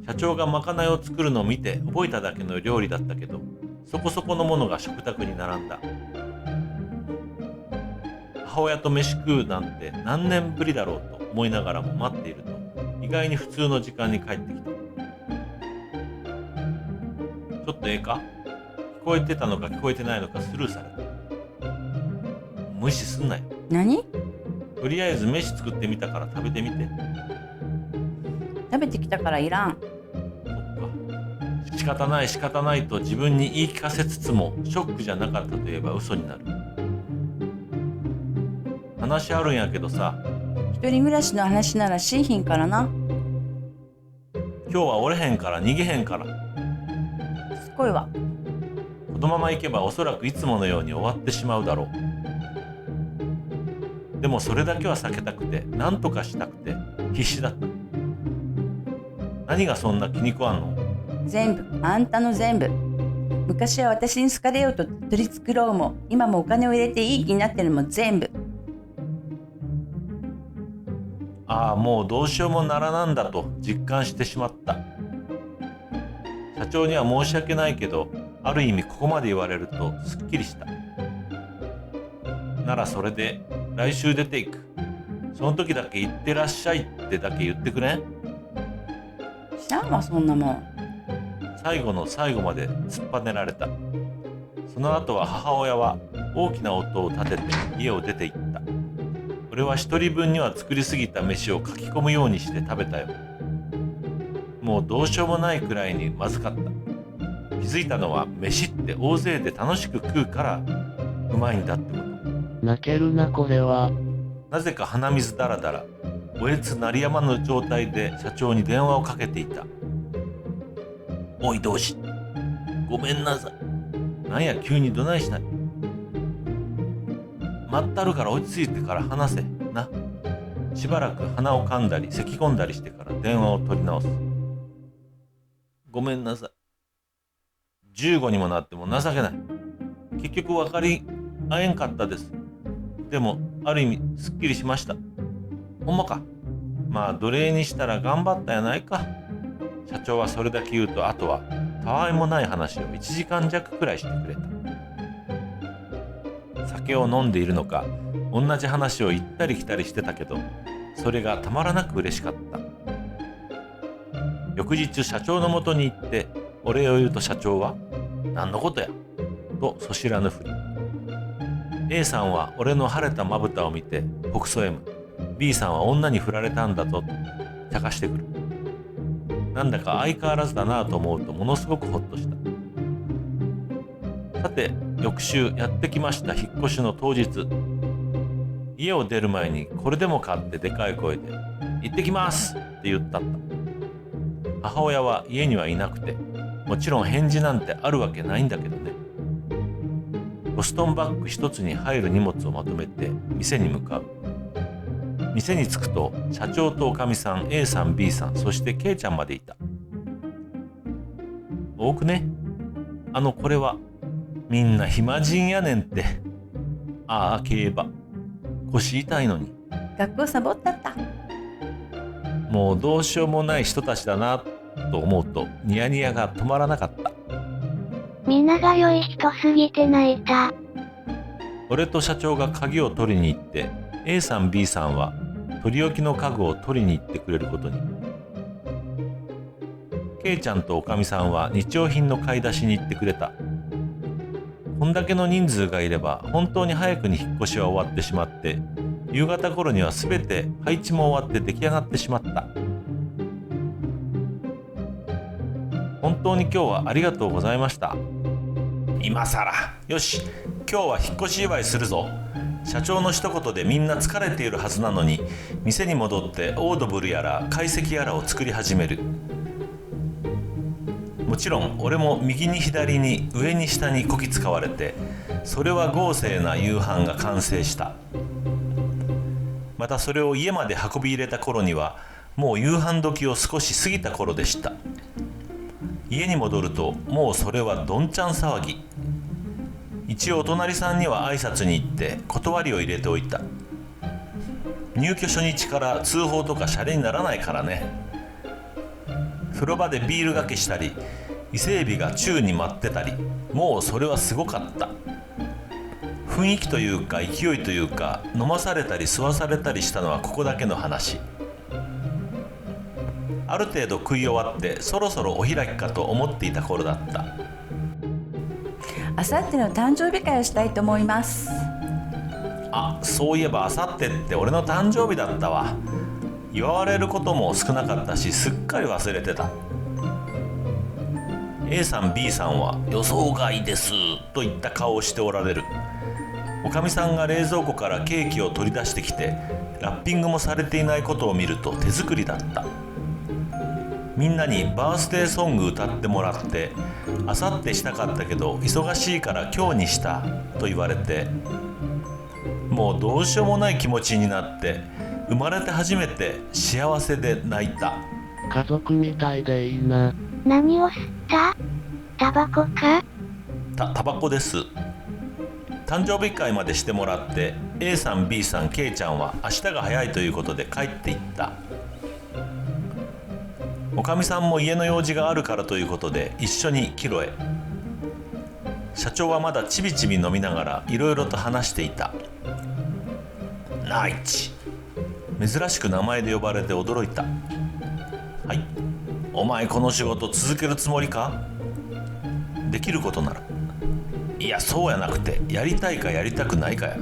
社長がまかないを作るのを見て覚えただけの料理だったけど、そこそこのものが食卓に並んだ。母親と飯食うなんて何年ぶりだろうと思いながらも待っていると、意外に普通の時間に帰ってきた。ちょっとええか？聞こえてたのか聞こえてないのかスルーされた。無視すんなよ。何？とりあえず飯作ってみたから食べてみて。食べてきたからいらん。そっか。仕方ないと自分に言い聞かせつつも、ショックじゃなかったといえば嘘になる。話あるんやけどさ、一人暮らしの話ならしいひんからな。今日は折れへんから逃げへんから。すっごいわ。このまま行けばおそらくいつものように終わってしまうだろう。でもそれだけは避けたくて、何とかしたくて必死だった。何がそんな気に食わんの？全部、あんたの全部。昔は私に好かれようと取り繕うも、今もお金を入れていい気になってるのも全部。ああ、もうどうしようもならなんだと実感してしまった。社長には申し訳ないけど、ある意味ここまで言われるとすっきりした。ならそれで来週出ていく。その時だけ行ってらっしゃいってだけ言ってくれん？知らんわ、そんなもん。最後の最後まで突っぱねられた。その後は母親は大きな音を立てて家を出て行った。俺は一人分には作りすぎた飯をかき込むようにして食べたよ。もうどうしようもないくらいにまずかった。気づいたのは飯って大勢で楽しく食うからうまいんだってこと。泣けるなこれは。なぜか鼻水だらだら、おえつ鳴りやまぬ状態で社長に電話をかけていた。おい同志、ごめんなさい。なんや急にどないしたい。待ったるから落ち着いてから話せな。しばらく鼻を噛んだり咳込んだりしてから電話を取り直す。ごめんなさい。15にもなっても情けない。結局分かり合えんかったです。でもある意味すっきりしました。ほんまか。まあ奴隷にしたら頑張ったやないか。社長はそれだけ言うと、あとはたわいもない話を1時間弱くらいしてくれた。酒を飲んでいるのか、同じ話を行ったり来たりしてたけど、それがたまらなく嬉しかった。翌日社長のもとに行ってお礼を言うと、社長は何のことやとそしらぬふり。 A さんは俺の晴れたまぶたを見てほくそ笑む。 B さんは女に振られたんだぞと茶化してくる。なんだか相変わらずだなぁと思うとものすごくほっとした。さて翌週やってきました。引っ越しの当日、家を出る前にこれでもかってでかい声で行ってきますって言ったった。母親は家にはいなくて、もちろん返事なんてあるわけないんだけどね。ボストンバッグ一つに入る荷物をまとめて店に向かう。店に着くと社長とおかみさん、 A さん B さん、そして K ちゃんまでいた。多くね。これはみんな暇人やねんって。ああ競馬、腰痛いのに。学校サボったった。もうどうしようもない人たちだなと思うとニヤニヤが止まらなかった。皆が良い人すぎて泣いた。俺と社長が鍵を取りに行って、 A さん B さんは取り置きの家具を取りに行ってくれることに。ケイちゃんとおかみさんは日用品の買い出しに行ってくれた。こんだけの人数がいれば本当に早くに引っ越しは終わってしまって、夕方頃にはすべて配置も終わって出来上がってしまった。本当に今日はありがとうございました。今さら。よし、今日は引っ越し祝いするぞ。社長の一言でみんな疲れているはずなのに、店に戻ってオードブルやら懐石やらを作り始める。もちろん俺も右に左に上に下にこき使われて、それは豪勢な夕飯が完成した。またそれを家まで運び入れた頃にはもう夕飯時を少し過ぎた頃でした。家に戻るともうそれはどんちゃん騒ぎ。一応お隣さんには挨拶に行って断りを入れておいた。入居初日から通報とかシャレにならないからね。風呂場でビールがけしたり、伊勢海老が宙に舞ってたり、もうそれはすごかった。雰囲気というか勢いというか、飲まされたり吸わされたりしたのはここだけの話。ある程度食い終わってそろそろお開きかと思っていた頃だった。あさっての誕生日会をしたいと思います。あ、そういえばあさってって俺の誕生日だったわ。祝われることも少なかったし、すっかり忘れてた。 A さん B さんは予想外ですといった顔をしておられる。おかみさんが冷蔵庫からケーキを取り出してきて、ラッピングもされていないことを見ると手作りだった。みんなにバースデーソング歌ってもらって、あさってしたかったけど忙しいから今日にしたと言われて、もうどうしようもない気持ちになって、生まれて初めて幸せで泣いた。家族みたいでいいな。何を吸った？タバコか？タバコです。誕生日会までしてもらって、 A さん B さん K ちゃんは明日が早いということで帰っていった。おかみさんも家の用事があるからということで一緒に帰路へ。社長はまだちびちび飲みながらいろいろと話していた。ナイチ、珍しく名前で呼ばれて驚いた。はい、お前この仕事続けるつもりか？できることなら。いや、そうやなくて、やりたいかやりたくないかや。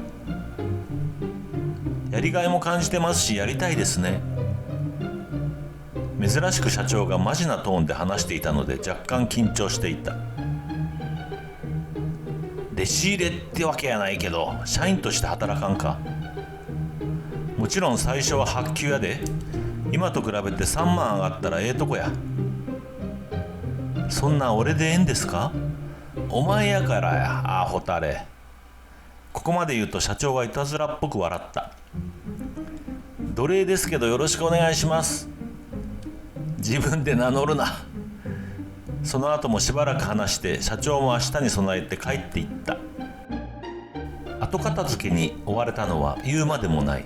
やりがいも感じてますし、やりたいですね。珍しく社長がマジなトーンで話していたので若干緊張していた。弟子入れってわけやないけど、社員として働かんか？もちろん最初は発給やで。今と比べて3万上がったらええとこや。そんな俺でええんですか？お前やからや、アホタレ。ここまで言うと社長はいたずらっぽく笑った。奴隷ですけどよろしくお願いします。自分で名乗るな。その後もしばらく話して、社長も明日に備えて帰っていった。後片付けに追われたのは言うまでもない。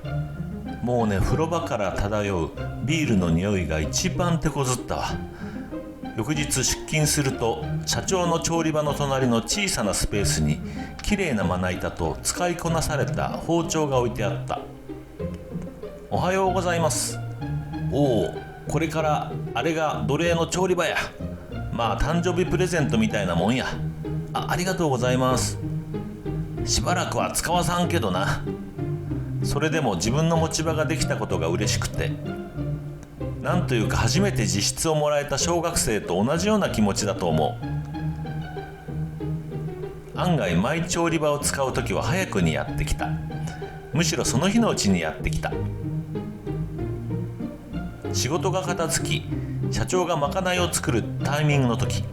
もうね、風呂場から漂うビールの匂いが一番手こずったわ。翌日出勤すると、社長の調理場の隣の小さなスペースにきれいなまな板と使いこなされた包丁が置いてあった。おはようございます。おお、これからあれが奴隷の調理場や。まあ誕生日プレゼントみたいなもんや。ありがとうございます。しばらくは使わさんけどな。それでも自分の持ち場ができたことが嬉しくて、なんというか初めて自筆をもらえた小学生と同じような気持ちだと思う。案外マイ調理場を使うときは早くにやってきた。むしろその日のうちにやってきた。仕事が片付き、社長がまかないを作るタイミングの時、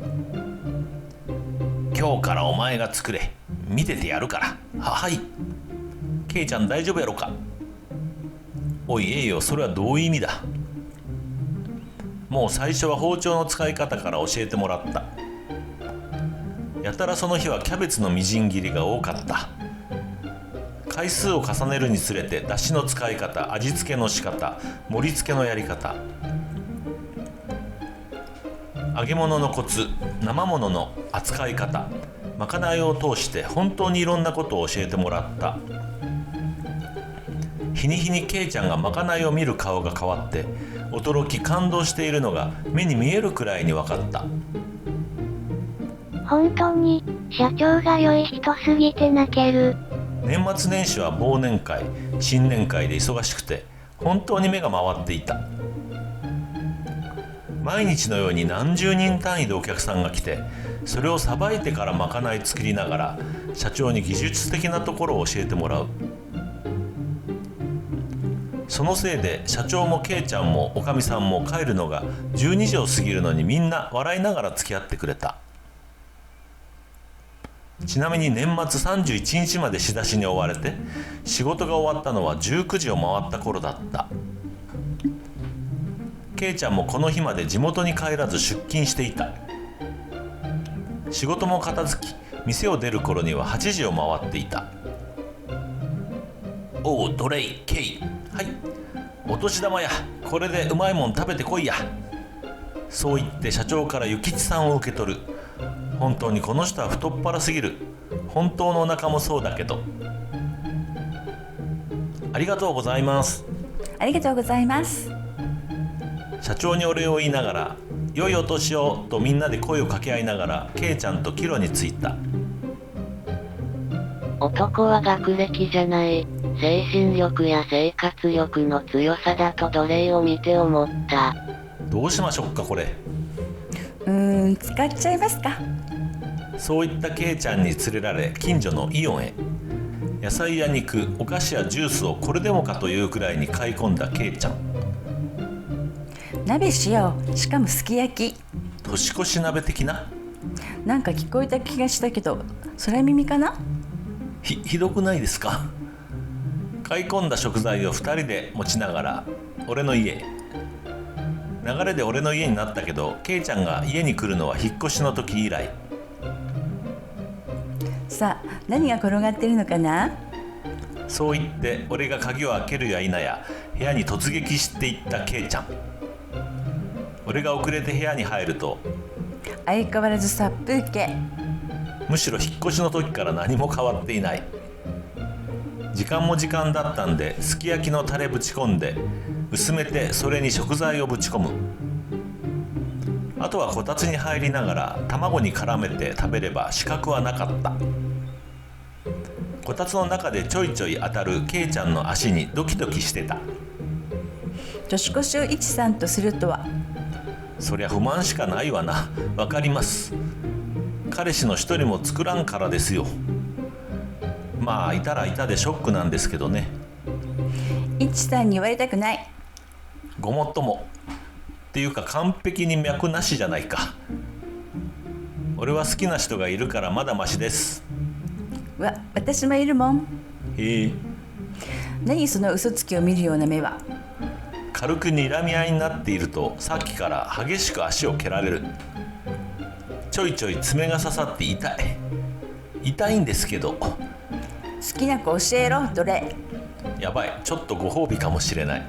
今日からお前が作れ、見ててやるから。はい。ケイちゃん大丈夫やろか？おい、ええよ、それはどういう意味だ？もう最初は包丁の使い方から教えてもらった。やたらその日はキャベツのみじん切りが多かった。回数を重ねるにつれて、出汁の使い方、味付けの仕方、盛り付けのやり方、揚げ物のコツ、生物の扱い方、まかないを通して本当にいろんなことを教えてもらった。日に日にケイちゃんがまかないを見る顔が変わって、驚き感動しているのが目に見えるくらいに分かった。本当に、社長が良い人すぎて泣ける。年末年始は忘年会、新年会で忙しくて本当に目が回っていた。毎日のように何十人単位でお客さんが来て、それをさばいてからまかない作りながら社長に技術的なところを教えてもらう。そのせいで社長もケイちゃんもおかみさんも帰るのが12時を過ぎるのに、みんな笑いながら付き合ってくれた。ちなみに年末31日まで仕出しに追われて、仕事が終わったのは19時を回った頃だった。ケイちゃんもこの日まで地元に帰らず出勤していた。仕事も片付き、店を出る頃には8時を回っていた。おうドレイ、ケイ、はい、お年玉や、これでうまいもん食べてこいや。そう言って社長から諭吉さんを受け取る。本当にこの人は太っ腹すぎる。本当のお腹もそうだけど。ありがとうございます。ありがとうございます。社長にお礼を言いながら、良いお年をとみんなで声を掛け合いながら、ケイちゃんと帰路に着いた。男は学歴じゃない、精神力や生活力の強さだと奴隷を見て思った。どうしましょうかこれ。使っちゃいますか。そういったケイちゃんに連れられ、近所のイオンへ。野菜や肉、お菓子やジュースをこれでもかというくらいに買い込んだケイちゃん。鍋しよう。しかもすき焼き。年越し鍋的な。なんか聞こえた気がしたけど、空耳かな。ひどくないですか。買い込んだ食材を2人で持ちながら俺の家へ。流れで俺の家になったけど、ケイちゃんが家に来るのは引っ越しの時以来。さあ、何が転がってるのかな。そう言って俺が鍵を開けるや否や部屋に突撃していったケイちゃん。俺が遅れて部屋に入ると、相変わらず殺風景。むしろ引っ越しの時から何も変わっていない。時間も時間だったんで、すき焼きのタレぶち込んで薄めて、それに食材をぶち込む。あとはこたつに入りながら卵に絡めて食べれば死角はなかった。こたつの中でちょいちょい当たるケイちゃんの足にドキドキしてた。年越しを一さんとするとは。そりゃ不満しかないわな。わかります。彼氏の一人も作らんからですよ。まあいたらいたでショックなんですけどね。一さんに言われたくない。ごもっとも。っていうか完璧に脈なしじゃないか。俺は好きな人がいるからまだマシです。私もいるもん。へえ。何その嘘つきを見るような目は。軽く睨み合いになっていると、さっきから激しく足を蹴られる。ちょいちょい爪が刺さって痛いんですけど。好きな子教えろ、奴隷。やばい、ちょっとご褒美かもしれない。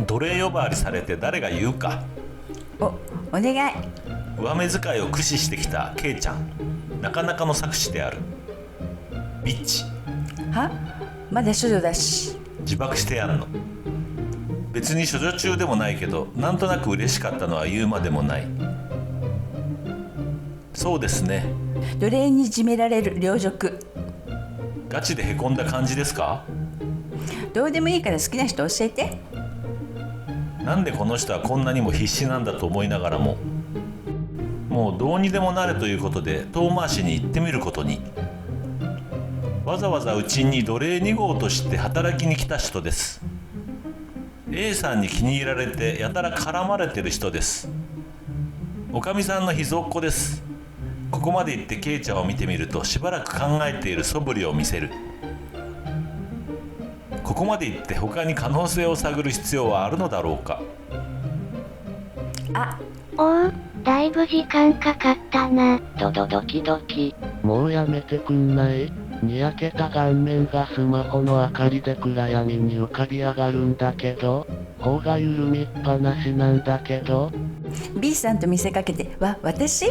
奴隷呼ばわりされて誰が言うか。お願い。上目遣いを駆使してきたケイちゃん、なかなかの策士である。ビッチ。は？まだ処女だし。自爆してやんの。別に処女中でもないけど、なんとなく嬉しかったのは言うまでもない。そうですね。奴隷にいじめられる両辱。ガチでへこんだ感じですか？どうでもいいから好きな人教えて。なんでこの人はこんなにも必死なんだと思いながらも、もうどうにでもなれということで遠回しに行ってみることに。わざわざうちに奴隷2号として働きに来た人です。 A さんに気に入られてやたら絡まれてる人です。おかみさんの秘蔵っ子です。ここまで言ってケイちゃんを見てみると、しばらく考えている素振りを見せる。ここまで言って他に可能性を探る必要はあるのだろうか。おう、だいぶ時間かかったな。ドキドキ。もうやめてくんない？にやけた顔面がスマホの明かりで暗闇に浮かび上がるんだけど、頬が緩みっぱなしなんだけど。 B さんと見せかけて、私？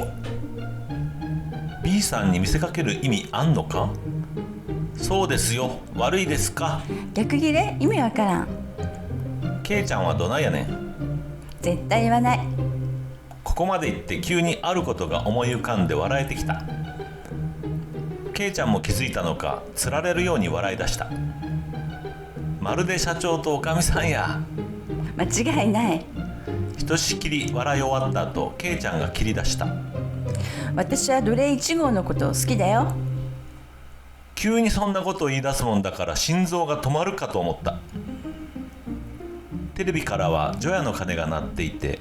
B さんに見せかける意味あんのか？そうですよ。悪いですか。逆ギレ意味わからん。ケイちゃんはどないやねん。絶対言わない。ここまで言って急にあることが思い浮かんで笑えてきた。ケイちゃんも気づいたのか、つられるように笑い出した。まるで社長とおかみさんや。間違いない。ひとしきり笑い終わった後、ケイちゃんが切り出した。私は奴隷1号のこと好きだよ。急にそんなことを言い出すもんだから心臓が止まるかと思った。テレビからは除夜の鐘が鳴っていて、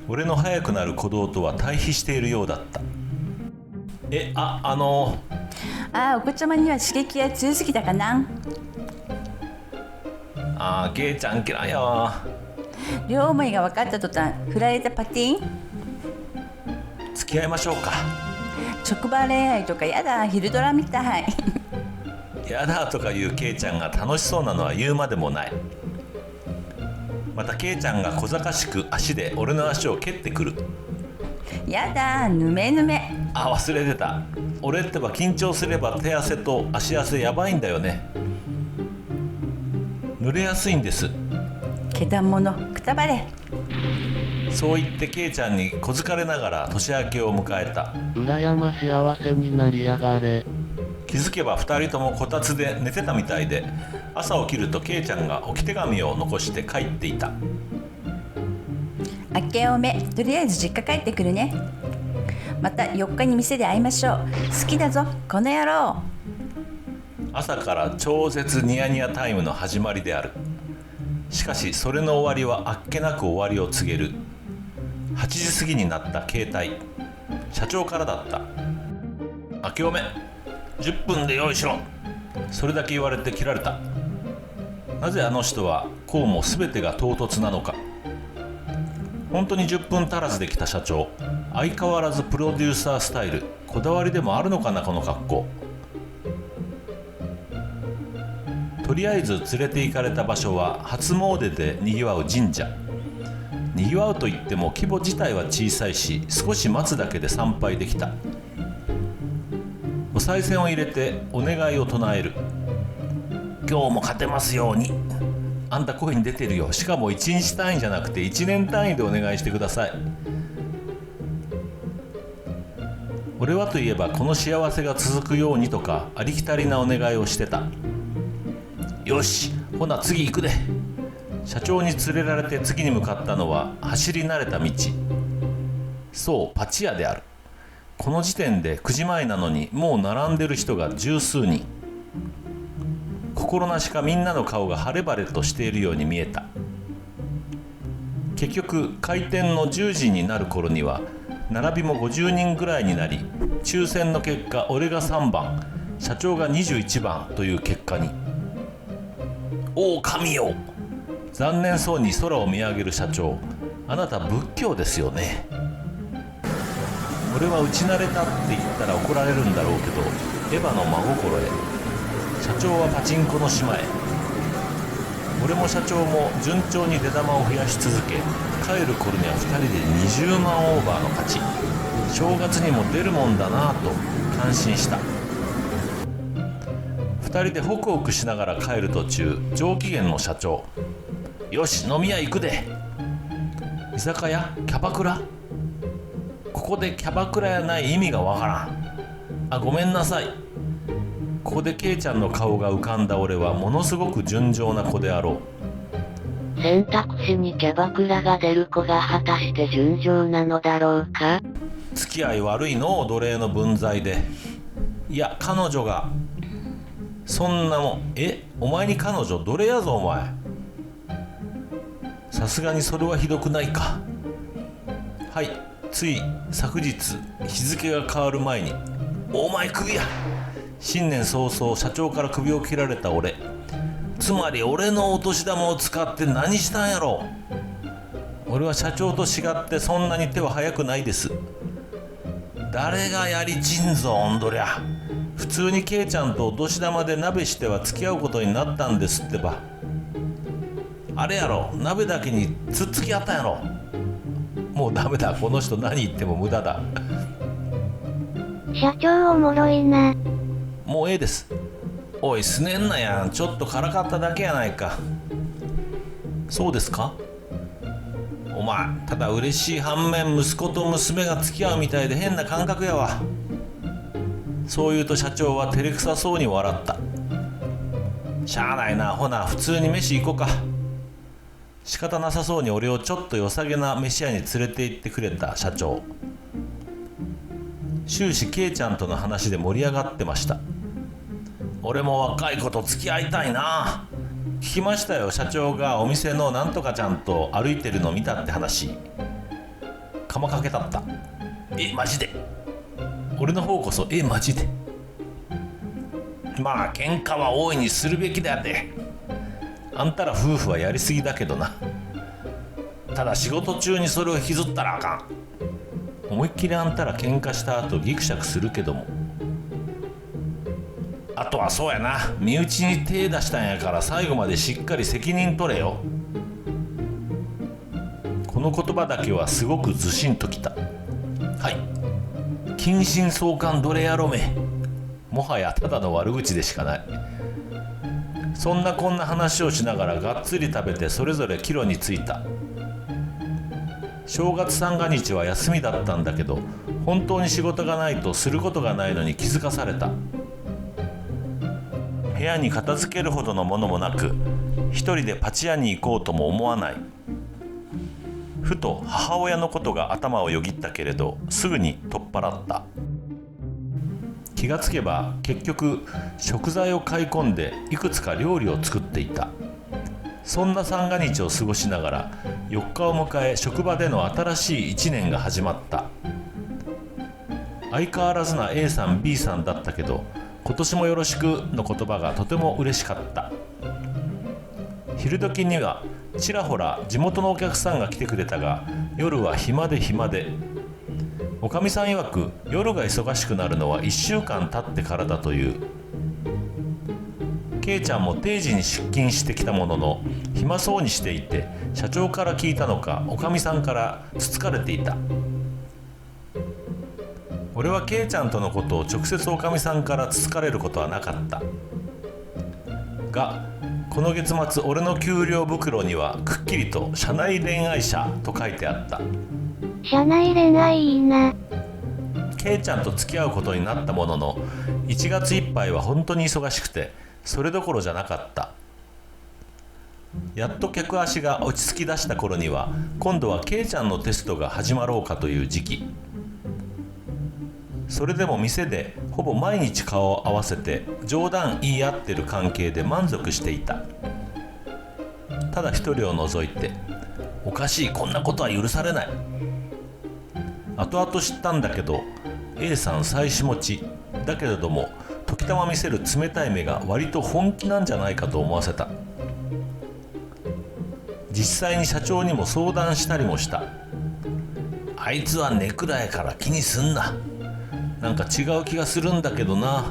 俺の早くなる鼓動とは対比しているようだった。お子ちゃまには刺激が強すぎたかな。ケイちゃん嫌いやわ。両思いが分かった途端振られたパティン。付き合いましょうか。職場恋愛とかやだ、昼ドラみたい。やだとか言うケイちゃんが楽しそうなのは言うまでもない。またケイちゃんが小賢しく足で俺の足を蹴ってくる。やだ、ぬめぬめ。忘れてた。俺ってば緊張すれば手汗と足汗やばいんだよね。濡れやすいんです。けだものくたばれ。そう言ってケイちゃんに小疲れながら年明けを迎えた。羨ま幸せになりやがれ。気づけば2人ともこたつで寝てたみたいで、朝起きるとケイちゃんが置き手紙を残して帰っていた。明けおめ、とりあえず実家帰ってくるね。また4日に店で会いましょう。好きだぞこの野郎。朝から超絶ニヤニヤタイムの始まりである。しかしそれの終わりはあっけなく終わりを告げる。8時過ぎになった携帯。社長からだった。明けおめ10分で用意しろ。それだけ言われて切られた。なぜあの人はこうも全てが唐突なのか。本当に10分足らずで来た社長。相変わらずプロデューサースタイル。こだわりでもあるのかなこの格好。とりあえず連れて行かれた場所は初詣でにぎわう神社。にぎわうといっても規模自体は小さいし、少し待つだけで参拝できた。お賽銭を入れてお願いを唱える。今日も勝てますように。あんた声に出てるよ。しかも1日単位じゃなくて1年単位でお願いしてください。俺はといえばこの幸せが続くようにとかありきたりなお願いをしてた。よし、ほな次行くで。社長に連れられて次に向かったのは走り慣れた道。そう、パチ屋である。この時点で9時前なのにもう並んでる人が十数人。心なしかみんなの顔が晴れ晴れとしているように見えた。結局開店の10時になる頃には並びも50人ぐらいになり、抽選の結果俺が3番、社長が21番という結果に。おお神よ。残念そうに空を見上げる社長。あなた仏教ですよね。俺は打ち慣れたって言ったら怒られるんだろうけど、エヴァの真心へ。社長はパチンコの島へ。俺も社長も順調に出玉を増やし続け、帰る頃には2人で20万オーバーの勝ち。正月にも出るもんだなぁと感心した。2人でホクホクしながら帰る途中、上機嫌の社長。よし飲み屋行くで。居酒屋キャバクラ。ここでキャバクラやない意味がわからん。ごめんなさい。ここでケイちゃんの顔が浮かんだ俺はものすごく純情な子であろう。選択肢にキャバクラが出る子が果たして純情なのだろうか。付き合い悪いの奴隷の分際で。いや彼女が。そんなもん。お前に彼女奴隷やぞお前。さすがにそれはひどくないか。はい、つい昨日日付が変わる前に。お前クビや。新年早々社長から首を切られた俺。つまり俺のお年玉を使って何したんやろ。俺は社長と違ってそんなに手は早くないです。誰がやりちんぞおんどりゃ。普通にケイちゃんとお年玉で鍋しては付き合うことになったんですってば。あれやろ、鍋だけにつっつきあったんやろ。もうダメだ、この人何言っても無駄だ。社長おもろいな。もうええです。おいすねんなやん、ちょっとからかっただけやないか。そうですか。お前ただ嬉しい反面息子と娘が付き合うみたいで変な感覚やわ。そう言うと社長は照れくさそうに笑った。しゃあないな、ほな普通に飯行こうか。仕方なさそうに俺をちょっと良さげな飯屋に連れて行ってくれた社長。終始ケイちゃんとの話で盛り上がってました。俺も若い子と付き合いたいな。聞きましたよ、社長がお店のなんとかちゃんと歩いてるの見たって話。釜かけたった。マジで。俺の方こそマジで。まあ喧嘩は大いにするべきだって。あんたら夫婦はやりすぎだけどな。ただ仕事中にそれを引きずったらあかん。思いっきりあんたら喧嘩した後ギクシャクするけども、あとはそうやな、身内に手出したんやから最後までしっかり責任取れよ。この言葉だけはすごくずしんときた。はい、近親相関どれやろめ。もはやただの悪口でしかない。そんなこんな話をしながらがっつり食べてそれぞれ帰路に着いた。正月三が日は休みだったんだけど、本当に仕事がないとすることがないのに気づかされた。部屋に片付けるほどのものもなく、一人でパチ屋に行こうとも思わない。ふと母親のことが頭をよぎったけれど、すぐに取っ払った。気がつけば結局食材を買い込んでいくつか料理を作っていた。そんな三が日を過ごしながら4日を迎え、職場での新しい1年が始まった。相変わらずな A さん B さんだったけど、今年もよろしくの言葉がとても嬉しかった。昼時にはちらほら地元のお客さんが来てくれたが、夜は暇で暇で。おかみさん曰く夜が忙しくなるのは1週間経ってからだという。ケイちゃんも定時に出勤してきたものの暇そうにしていて、社長から聞いたのかおかみさんからつつかれていた。俺はケイちゃんとのことを直接おかみさんからつつかれることはなかったが、この月末俺の給料袋にはくっきりと社内恋愛者と書いてあった。社内恋愛いいな。ケイちゃんと付き合うことになったものの、1月いっぱいは本当に忙しくてそれどころじゃなかった。やっと客足が落ち着き出した頃には、今度はケイちゃんのテストが始まろうかという時期。それでも店でほぼ毎日顔を合わせて冗談言い合ってる関係で満足していた。ただ一人を除いて、おかしい、こんなことは許されない。後々知ったんだけど、 A さん妻子持ちだけれども時たま見せる冷たい目が割と本気なんじゃないかと思わせた。実際に社長にも相談したりもした。あいつは根暗やから気にすんな、なんか違う気がするんだけどな。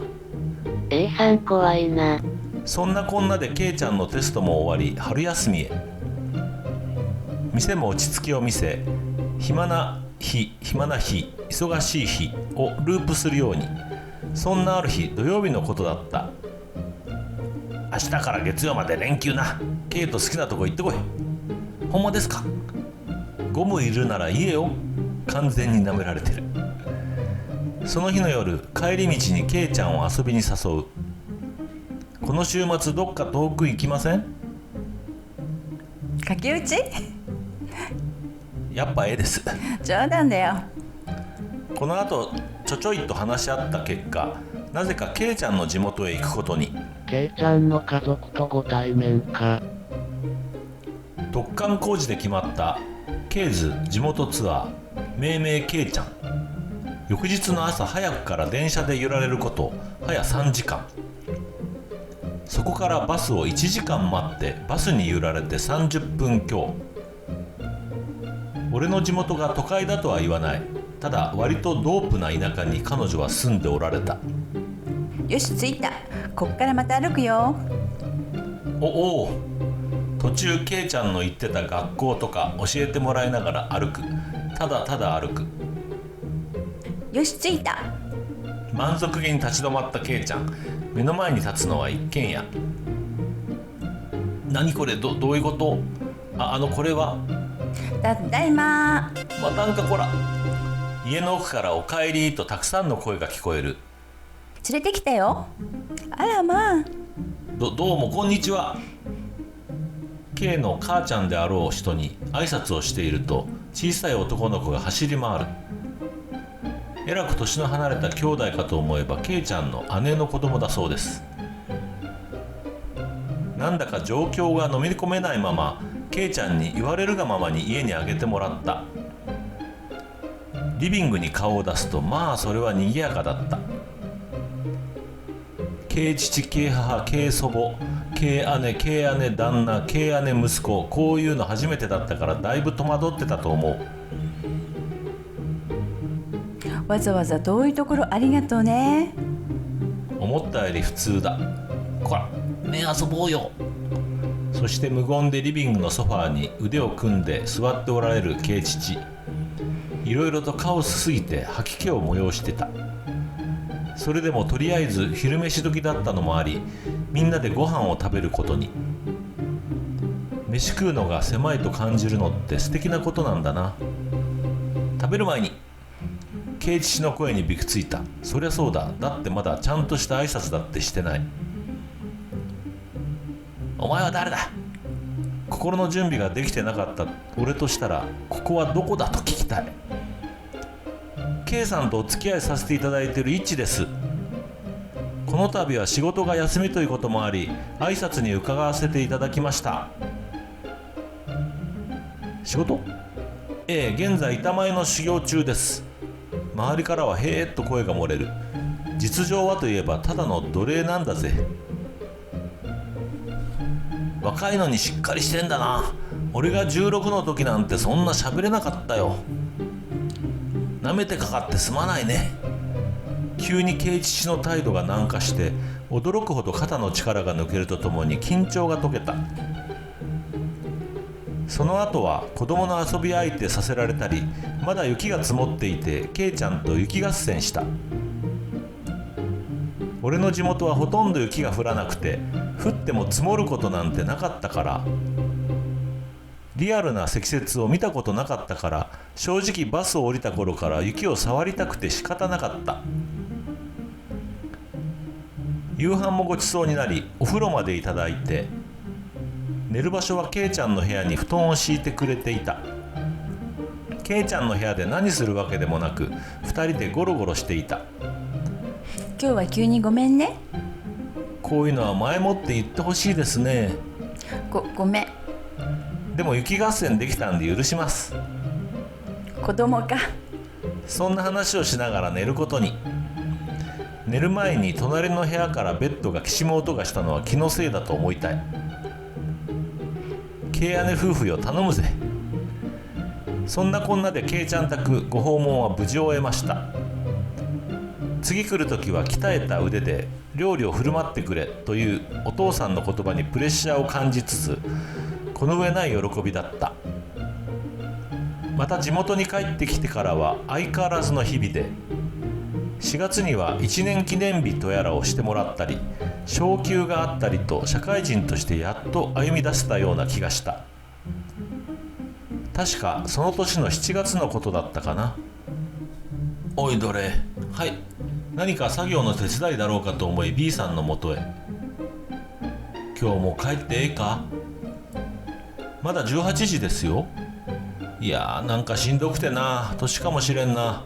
A さん怖いな。そんなこんなでケイちゃんのテストも終わり、春休みへ。店も落ち着きを見せ、暇な日忙しい日をループするように。そんなある日土曜日のことだった。明日から月曜まで連休な。ケイと好きなとこ行ってこい。ほんまですか。ゴムいるなら言えよ。完全に舐められてる。その日の夜、帰り道にケイちゃんを遊びに誘う。この週末どっか遠く行きません？駆け打ち？やっぱです冗談だよ。この後ちょいと話し合った結果、なぜかケイちゃんの地元へ行くことに。ケイちゃんの家族とご対面か。突貫工事で決まったケイズ地元ツアー、命名ケイちゃん。翌日の朝早くから電車で揺られること早3時間。そこからバスを1時間待って、バスに揺られて30分強。俺の地元が都会だとは言わない。ただ割とドープな田舎に彼女は住んでおられた。よし着いた。こっからまた歩くよ。おお。途中ケイちゃんの行ってた学校とか教えてもらいながら歩く。ただただ歩く。よし着いた。満足げに立ち止まったケイちゃん。目の前に立つのは一軒家。何これ、どういうこと？これはただいま。またんかこら。家の奥からおかえりとたくさんの声が聞こえる。連れてきたよ。あらまあ。どうもこんにちは。 K の母ちゃんであろう人に挨拶をしていると、小さい男の子が走り回る。えらく年の離れた兄弟かと思えば K ちゃんの姉の子供だそうです。なんだか状況が飲み込めないまま K ちゃんに言われるがままに家にあげてもらった。リビングに顔を出すと、まあそれは賑やかだった。 K 父 K 母 K 祖母 K 姉 K 姉旦那 K 姉息子、こういうの初めてだったからだいぶ戸惑ってたと思う。わざわざ遠いところありがとうね。思ったより普通だ。こら、ねえ遊ぼうよ。そして無言でリビングのソファーに腕を組んで座っておられる K 父。いろいろとカオスすぎて吐き気を催してた。それでもとりあえず昼飯時だったのもあり、みんなでご飯を食べることに。飯食うのが狭いと感じるのって素敵なことなんだな。食べる前にK父の声にびくついた。そりゃそうだ。だってまだちゃんとした挨拶だってしてない。お前は誰だ？心の準備ができてなかった俺としたら、ここはどこだと聞きたい。 K さんとお付き合いさせていただいているイッチです。この度は仕事が休みということもあり、挨拶に伺わせていただきました。仕事？ええ、現在板前の修行中です。周りからはへーっと声が漏れる。実情はといえばただの奴隷なんだぜ。若いのにしっかりしてんだな。俺が16の時なんてそんな喋れなかったよ。なめてかかってすまないね。急に圭一の態度が軟化して、驚くほど肩の力が抜けるとともに緊張が解けた。その後は子供の遊び相手させられたり、まだ雪が積もっていて圭ちゃんと雪合戦した。俺の地元はほとんど雪が降らなくて、降っても積もることなんてなかったから、リアルな積雪を見たことなかったから、正直バスを降りた頃から雪を触りたくて仕方なかった。夕飯もごちそうになり、お風呂までいただいて、寝る場所はケイちゃんの部屋に布団を敷いてくれていた。ケイちゃんの部屋で何するわけでもなく、2人でゴロゴロしていた。今日は急にごめんね。こういうのは前もって言ってほしいですね。ごめん。でも雪合戦できたんで許します。子供か。そんな話をしながら寝ることに。寝る前に隣の部屋からベッドがきしむ音がしたのは気のせいだと思いたい。ケイ姉夫婦よ、頼むぜ。そんなこんなでケイちゃん宅ご訪問は無事を終えました。次来るときは鍛えた腕で料理を振る舞ってくれというお父さんの言葉にプレッシャーを感じつつ、この上ない喜びだった。また地元に帰ってきてからは相変わらずの日々で、4月には1年記念日とやらをしてもらったり、昇給があったりと社会人としてやっと歩み出せたような気がした。確かその年の7月のことだったかな。おいどれ、はい、何か作業の手伝いだろうかと思い B さんのもとへ。今日も帰ってええか？まだ18時ですよ。いやー、なんかしんどくてな、年かもしれんな。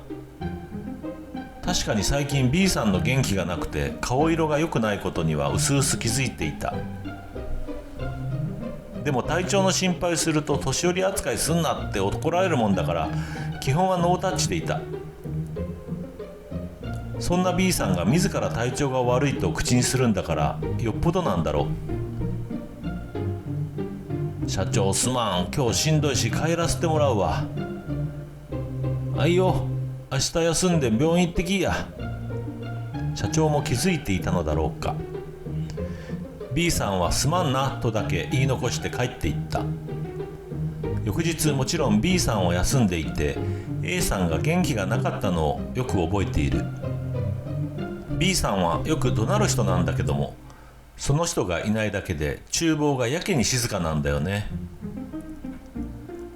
確かに最近 B さんの元気がなくて顔色が良くないことには薄々気づいていた。でも体調の心配すると年寄り扱いすんなって怒られるもんだから、基本はノータッチでいた。そんな B さんが自ら体調が悪いと口にするんだから、よっぽどなんだろう。社長すまん、今日しんどいし帰らせてもらうわ。あいよ、明日休んで病院行ってきや。社長も気づいていたのだろうか。 B さんはすまんなとだけ言い残して帰っていった。翌日もちろん B さんは休んでいて、 A さんが元気がなかったのをよく覚えている。B さんはよく怒鳴る人なんだけども、その人がいないだけで厨房がやけに静かなんだよね。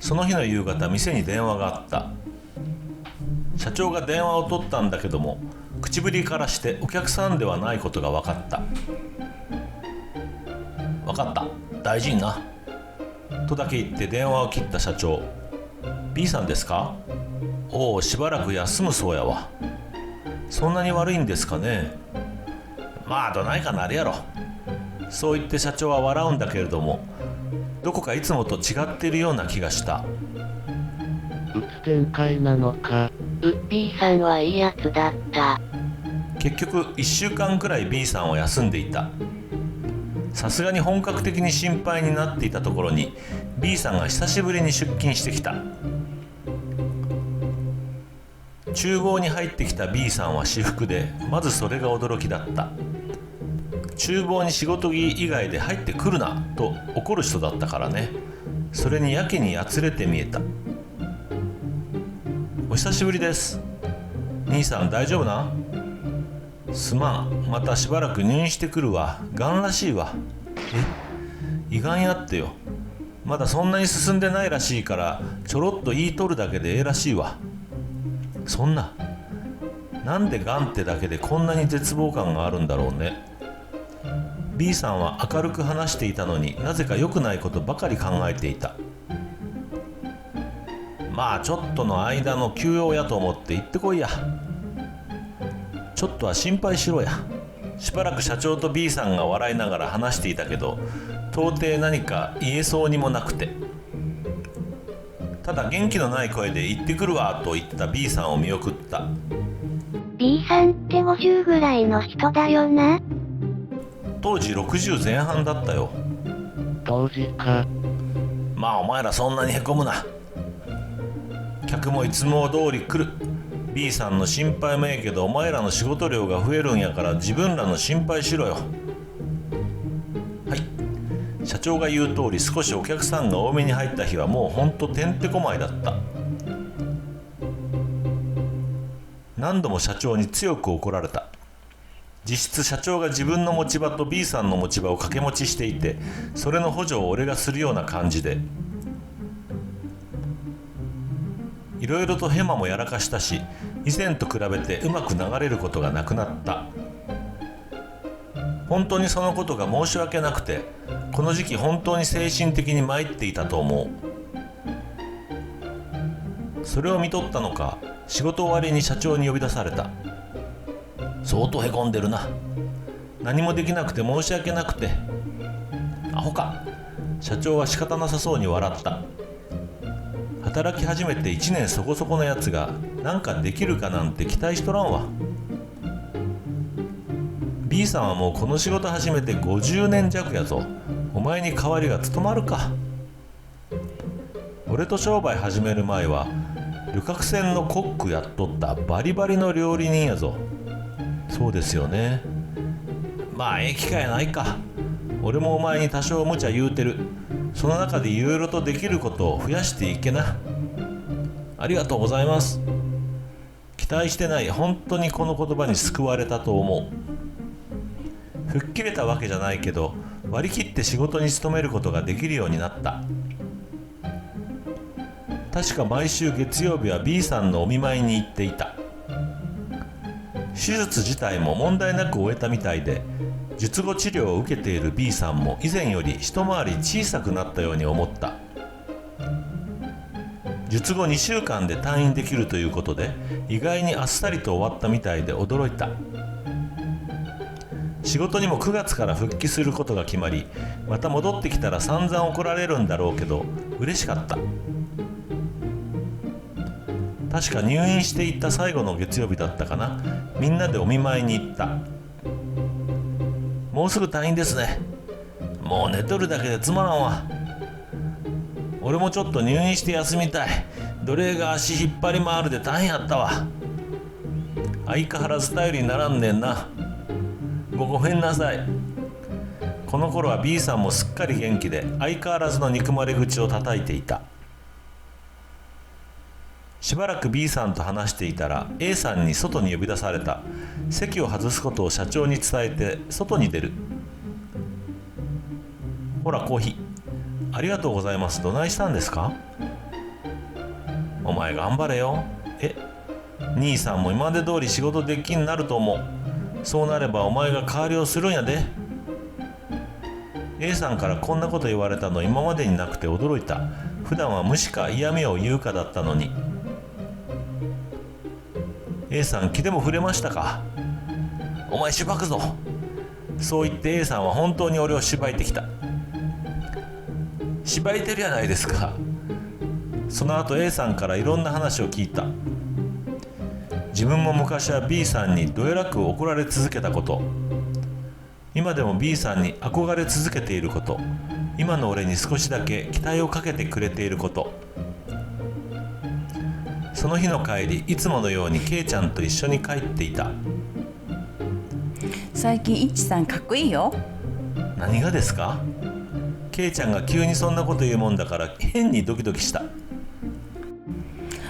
その日の夕方、店に電話があった。社長が電話を取ったんだけども、口ぶりからしてお客さんではないことが分かった。分かった、大事になとだけ言って電話を切った社長。 B さんですか？おお、しばらく休むそうやわ。そんなに悪いんですかね。まあどないかなるやろ。そう言って社長は笑うんだけれども、どこかいつもと違っているような気がした。うつ展開なのか。B さんはいいやつだった。結局1週間くらい B さんは休んでいた。さすがに本格的に心配になっていたところに B さんが久しぶりに出勤してきた。厨房に入ってきた B さんは私服で、まずそれが驚きだった。厨房に仕事着以外で入ってくるなと怒る人だったからね。それにやけにやつれて見えた。お久しぶりです。兄さん大丈夫な？すまん、またしばらく入院してくるわ。がんらしいわ。胃がんやってよ。まだそんなに進んでないらしいから、ちょろっと言いとるだけでええらしいわ。そんな、なんでがんってだけでこんなに絶望感があるんだろうね。 B さんは明るく話していたのに、なぜか良くないことばかり考えていた。まあちょっとの間の休養やと思って行ってこいや。ちょっとは心配しろや。しばらく社長と B さんが笑いながら話していたけど、到底何か言えそうにもなくて、ただ元気のない声で行ってくるわと言ってた B さんを見送った。 B さんって50ぐらいの人だよな。当時60前半だったよ。当時か。まあお前らそんなにへこむな。客もいつも通り来る。 B さんの心配もええけど、お前らの仕事量が増えるんやから自分らの心配しろよ。はい。社長が言う通り、少しお客さんが多めに入った日はもうほんとてんてこまいだった。何度も社長に強く怒られた。実質社長が自分の持ち場と B さんの持ち場を掛け持ちしていて、それの補助を俺がするような感じで、いろいろとヘマもやらかしたし、以前と比べてうまく流れることがなくなった。本当にそのことが申し訳なくて、この時期本当に精神的に参っていたと思う。それを見とったのか、仕事終わりに社長に呼び出された。相当へこんでるな。何もできなくて申し訳なくて。アホか。社長は仕方なさそうに笑った。働き始めて1年そこそこのやつがなんかできるかなんて期待しとらんわ。 B さんはもうこの仕事始めて50年弱やぞ。お前に代わりが務まるか。俺と商売始める前は旅客船のコックやっとったバリバリの料理人やぞ。そうですよね。まあええ機会ないか。俺もお前に多少無茶言うてる。その中でいろいろとできることを増やしていけな。ありがとうございます。期待してない。本当にこの言葉に救われたと思う。吹っ切れたわけじゃないけど、割り切って仕事に勤めることができるようになった。確か毎週月曜日は B さんのお見舞いに行っていた。手術自体も問題なく終えたみたいで、術後治療を受けている B さんも以前より一回り小さくなったように思った。術後2週間で退院できるということで、意外にあっさりと終わったみたいで驚いた。仕事にも9月から復帰することが決まり、また戻ってきたら散々怒られるんだろうけど嬉しかった。確か入院していった最後の月曜日だったかな。みんなでお見舞いに行った。もうすぐ退院ですね。もう寝とるだけでつまらんわ。俺もちょっと入院して休みたい。奴隷が足引っ張り回るで大変やったわ。相変わらず頼りにならんねんな。ごめんなさい。この頃は B さんもすっかり元気で、相変わらずの憎まれ口を叩いていた。しばらく B さんと話していたら A さんに外に呼び出された。席を外すことを社長に伝えて外に出る。ほらコーヒー。ありがとうございます。どないしたんですか？お前頑張れよ。兄さんも今まで通り仕事できんなると思う。そうなればお前が代わりをするんやで。A さんからこんなこと言われたの今までになくて驚いた。普段は無視か嫌味を言うかだったのに。A さん気でも触れましたか？お前しばくぞ。そう言って A さんは本当に俺をしばいてきた。しばいてるやないですか。その後 A さんからいろんな話を聞いた。自分も昔は B さんにどえらく怒られ続けたこと、今でも B さんに憧れ続けていること、今の俺に少しだけ期待をかけてくれていること。その日の帰り、いつものようにケイちゃんと一緒に帰っていた。最近いちさんかっこいいよ。何がですか？ケイちゃんが急にそんなこと言うもんだから変にドキドキした。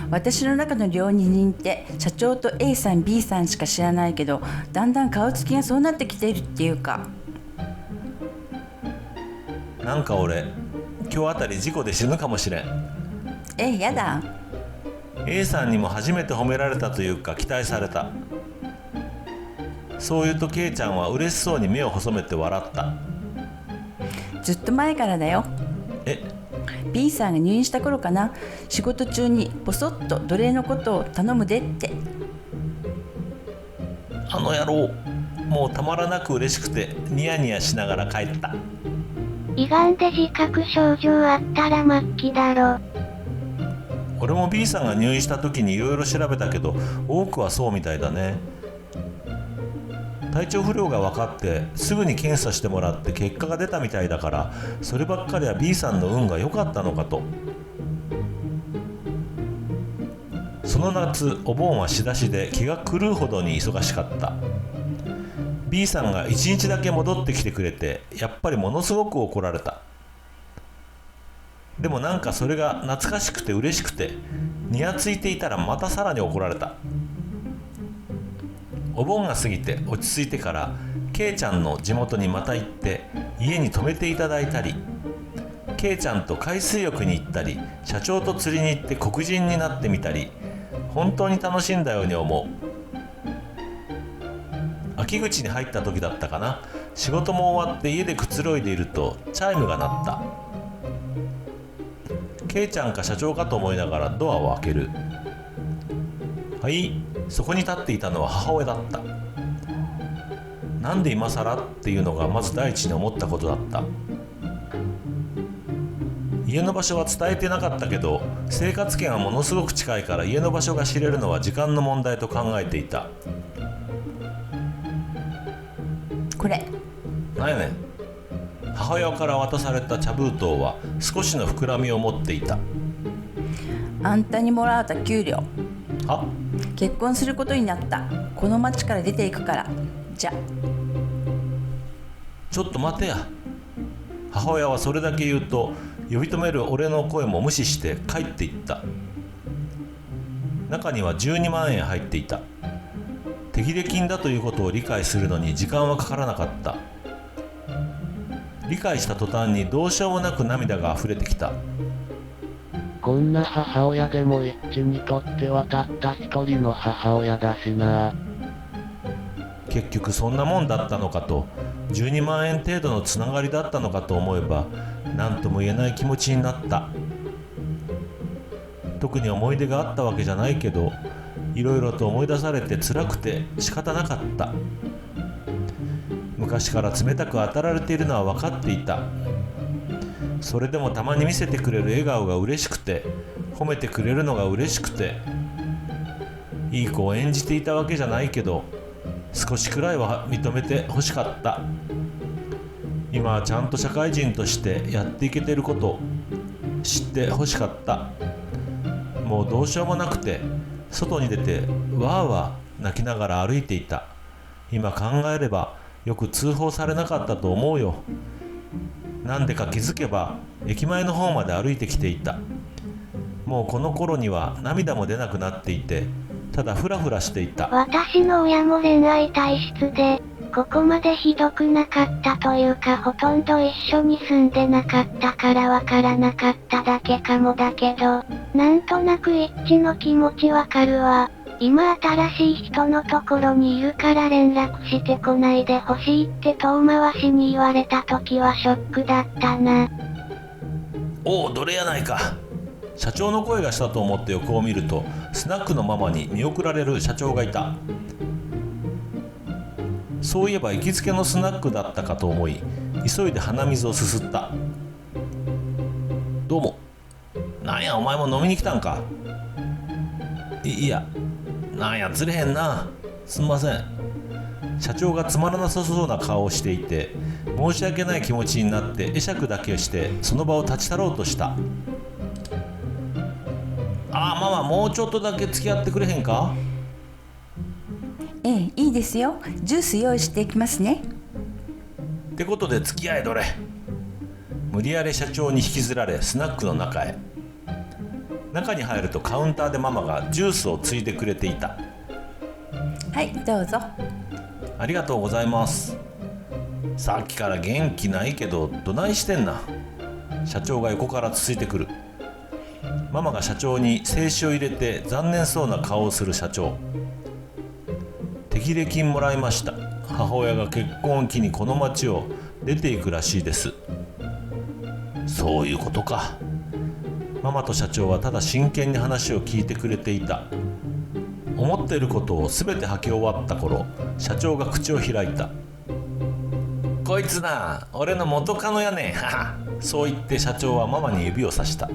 私の中の料理人って社長と A さん B さんしか知らないけど、だんだん顔つきがそうなってきているっていうか。なんか俺今日あたり事故で死ぬかもしれん。やだ。 A さんにも初めて褒められたというか期待された。そう言うとケイちゃんは嬉しそうに目を細めて笑った。ずっと前からだよ。B さんが入院した頃かな。仕事中にボソッと奴隷のことを頼むでって。あの野郎。もうたまらなく嬉しくてニヤニヤしながら帰った。胃がんで自覚症状あったら末期だろ。俺も B さんが入院した時にいろいろ調べたけど、多くはそうみたいだね。体調不良が分かってすぐに検査してもらって結果が出たみたいだから、そればっかりは B さんの運が良かったのかと。その夏お盆は仕出しで気が狂うほどに忙しかった。 B さんが1日だけ戻ってきてくれて、やっぱりものすごく怒られた。でもなんかそれが懐かしくて嬉しくて、ニヤついていたらまたさらに怒られた。お盆が過ぎて落ち着いてからケイちゃんの地元にまた行って家に泊めていただいたり、ケイちゃんと海水浴に行ったり、社長と釣りに行って黒人になってみたり、本当に楽しんだように思う。秋口に入った時だったかな。仕事も終わって家でくつろいでいるとチャイムが鳴った。ケイちゃんか社長かと思いながらドアを開ける。はい。そこに立っていたのは母親だった。なんで今更っていうのがまず第一に思ったことだった。家の場所は伝えてなかったけど、生活圏はものすごく近いから家の場所が知れるのは時間の問題と考えていた。これなんやねん。母親から渡された茶封筒は少しの膨らみを持っていた。あんたにもらった給料。は？結婚することになった。この町から出ていくから。じゃ。ちょっと待てや。母親はそれだけ言うと、呼び止める俺の声も無視して帰っていった。中には12万円入っていた。手切れ金だということを理解するのに時間はかからなかった。理解した途端にどうしようもなく涙が溢れてきた。こんな母親でも一致にとってはたった一人の母親だしな。結局そんなもんだったのかと、12万円程度のつながりだったのかと思えば、何とも言えない気持ちになった。特に思い出があったわけじゃないけど、いろいろと思い出されて辛くて仕方なかった。昔から冷たく当たられているのは分かっていた。それでもたまに見せてくれる笑顔が嬉しくて、褒めてくれるのが嬉しくて、いい子を演じていたわけじゃないけど、少しくらいは認めてほしかった。今はちゃんと社会人としてやっていけてることを知ってほしかった。もうどうしようもなくて、外に出てわーわー泣きながら歩いていた。今考えればよく通報されなかったと思うよ。なんでか気づけば駅前の方まで歩いてきていた。もうこの頃には涙も出なくなっていて、ただフラフラしていた。私の親も恋愛体質で、ここまでひどくなかったというかほとんど一緒に住んでなかったからわからなかっただけかもだけど、なんとなく一致の気持ちわかるわ。今新しい人のところにいるから連絡してこないでほしいって遠回しに言われた時はショックだったな。おお、どれやないか。社長の声がしたと思って横を見ると、スナックのママに見送られる社長がいた。そういえば行きつけのスナックだったかと思い、急いで鼻水をすすった。どうも。なんやお前も飲みに来たんか。いや、なんや釣れへんな。すんません。社長がつまらなさそうな顔をしていて、申し訳ない気持ちになって会釈だけしてその場を立ち去ろうとした。ママ、もうちょっとだけ付き合ってくれへんか。ええ、いいですよ。ジュース用意していきますね。ってことで付き合えどれ。無理やり社長に引きずられスナックの中へ。中に入るとカウンターでママがジュースをついでくれていた。はい、どうぞ。ありがとうございます。さっきから元気ないけどどないしてんな。社長が横からつついてくる。ママが社長に精子を入れて残念そうな顔をする社長。手切れ金もらいました。母親が結婚を機にこの町を出ていくらしいです。そういうことか。ママと社長はただ真剣に話を聞いてくれていた。思っていることを全て吐き終わった頃、社長が口を開いた。こいつな、俺の元カノやねん。そう言って社長はママに指をさした。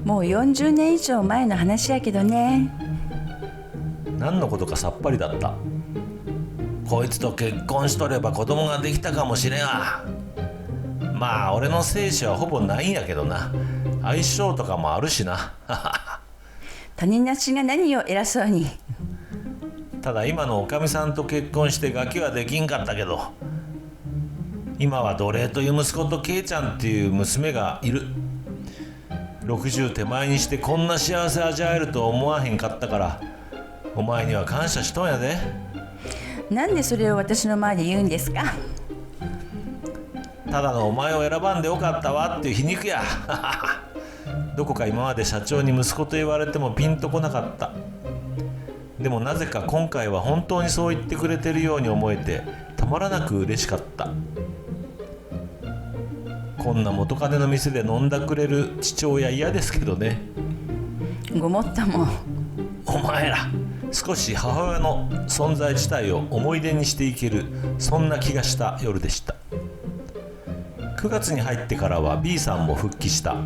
もう40年以上前の話やけどね。何のことかさっぱりだった。こいつと結婚しとれば子供ができたかもしれんわ。まあ俺の精子はほぼないんやけどな。相性とかもあるしな。種なしが何を偉そうに。ただ今のおかみさんと結婚してガキはできんかったけど、今は奴隷という息子とケイちゃんっていう娘がいる。60手前にしてこんな幸せ味わえると思わへんかったから、お前には感謝しとんやで。なんでそれを私の前で言うんですか。ただのお前を選ばんでよかったわっていう皮肉や。どこか今まで社長に息子と言われてもピンとこなかった。でもなぜか今回は本当にそう言ってくれてるように思えてたまらなく嬉しかった。こんな元カノの店で飲んだくれる父親嫌ですけどね。ごもっとも。お前ら少し母親の存在自体を思い出にしていける、そんな気がした夜でした。9月に入ってからは B さんも復帰した。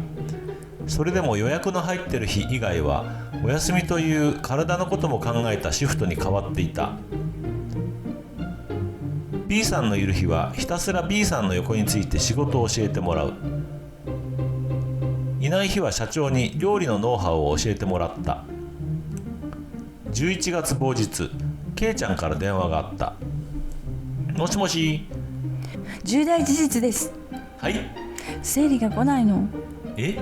それでも予約の入ってる日以外はお休みという体のことも考えたシフトに変わっていた。 B さんのいる日はひたすら B さんの横について仕事を教えてもらう。いない日は社長に料理のノウハウを教えてもらった。11月某日、ケイちゃんから電話があった。もしもし。重大事実です。はい。生理が来ないの。え？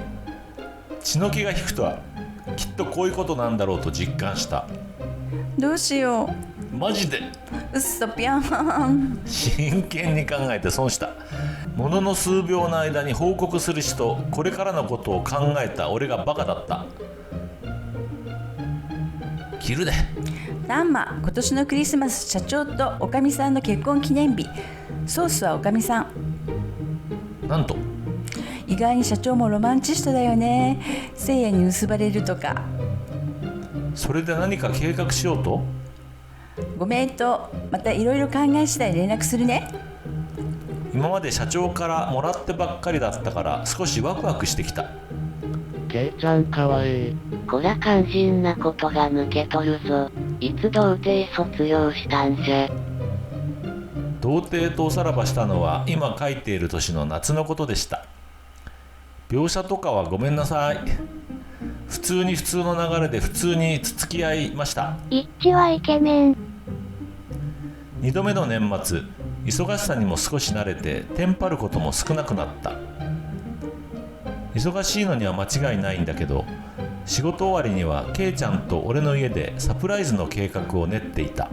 血の気が引くとはきっとこういうことなんだろうと実感した。どうしよう。マジで？うっそぴゃーん。真剣に考えて損した。ものの数秒の間に報告する人、これからのことを考えた俺がバカだった。切るで。タンマ、今年のクリスマス社長とおかみさんの結婚記念日。ソースはおかみさん。なんと。意外に社長もロマンチストだよね。聖夜に結ばれるとか。それで何か計画しようと？ごめんと、またいろいろ考え次第連絡するね。今まで社長からもらってばっかりだったから少しワクワクしてきた。ケイちゃんかわいい。こら肝心なことが抜けとるぞ。いつ童貞卒業したんじゃ。童貞とおさらばしたのは今書いている年の夏のことでした。描写とかはごめんなさい。普通に普通の流れで普通につつき合いました。一致はイケメン。2度目の年末、忙しさにも少し慣れてテンパることも少なくなった。忙しいのには間違いないんだけど、仕事終わりにはケイちゃんと俺の家でサプライズの計画を練っていた。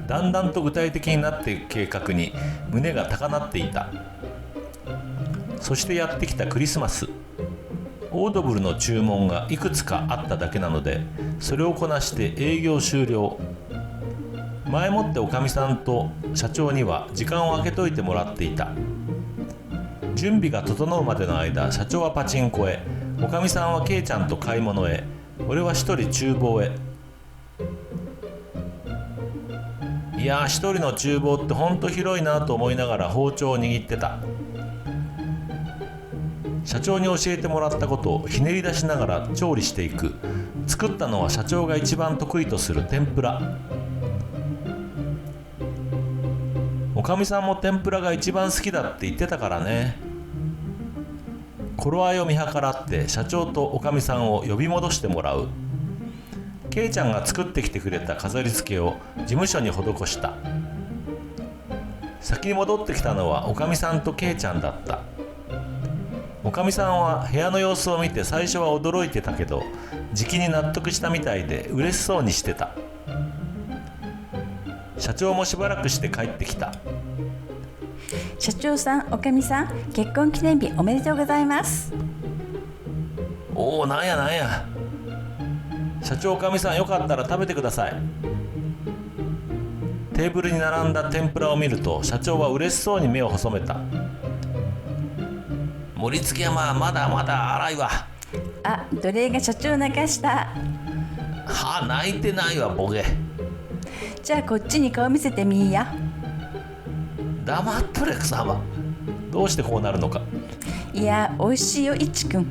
だんだんと具体的になっていく計画に胸が高鳴っていた。そしてやってきたクリスマス。オードブルの注文がいくつかあっただけなので、それをこなして営業終了。前もっておかみさんと社長には時間を空けといてもらっていた。準備が整うまでの間、社長はパチンコへ、おかみさんはケイちゃんと買い物へ、俺は一人厨房へ。いやー、一人の厨房ってほんと広いなと思いながら包丁を握ってた。社長に教えてもらったことをひねり出しながら調理していく。作ったのは社長が一番得意とする天ぷら。おかみさんも天ぷらが一番好きだって言ってたからね。頃合いを見計らって社長とおかみさんを呼び戻してもらう。ケイちゃんが作ってきてくれた飾り付けを事務所に施した。先に戻ってきたのはおかみさんとケイちゃんだった。おかみさんは部屋の様子を見て最初は驚いてたけど、じきに納得したみたいで嬉しそうにしてた。社長もしばらくして帰ってきた。社長さん、おかみさん、結婚記念日おめでとうございます。おお、なんやなんや。社長、おかみさん、よかったら食べてください。テーブルに並んだ天ぷらを見ると、社長は嬉しそうに目を細めた。盛り付けはまだまだ荒いわ。あ、奴隷が社長を泣かした。はあ、泣いてないわボケ。じゃあこっちに顔見せてみいや。黙っとれ草浜。どうしてこうなるのか。いや、おいしいよいちくん。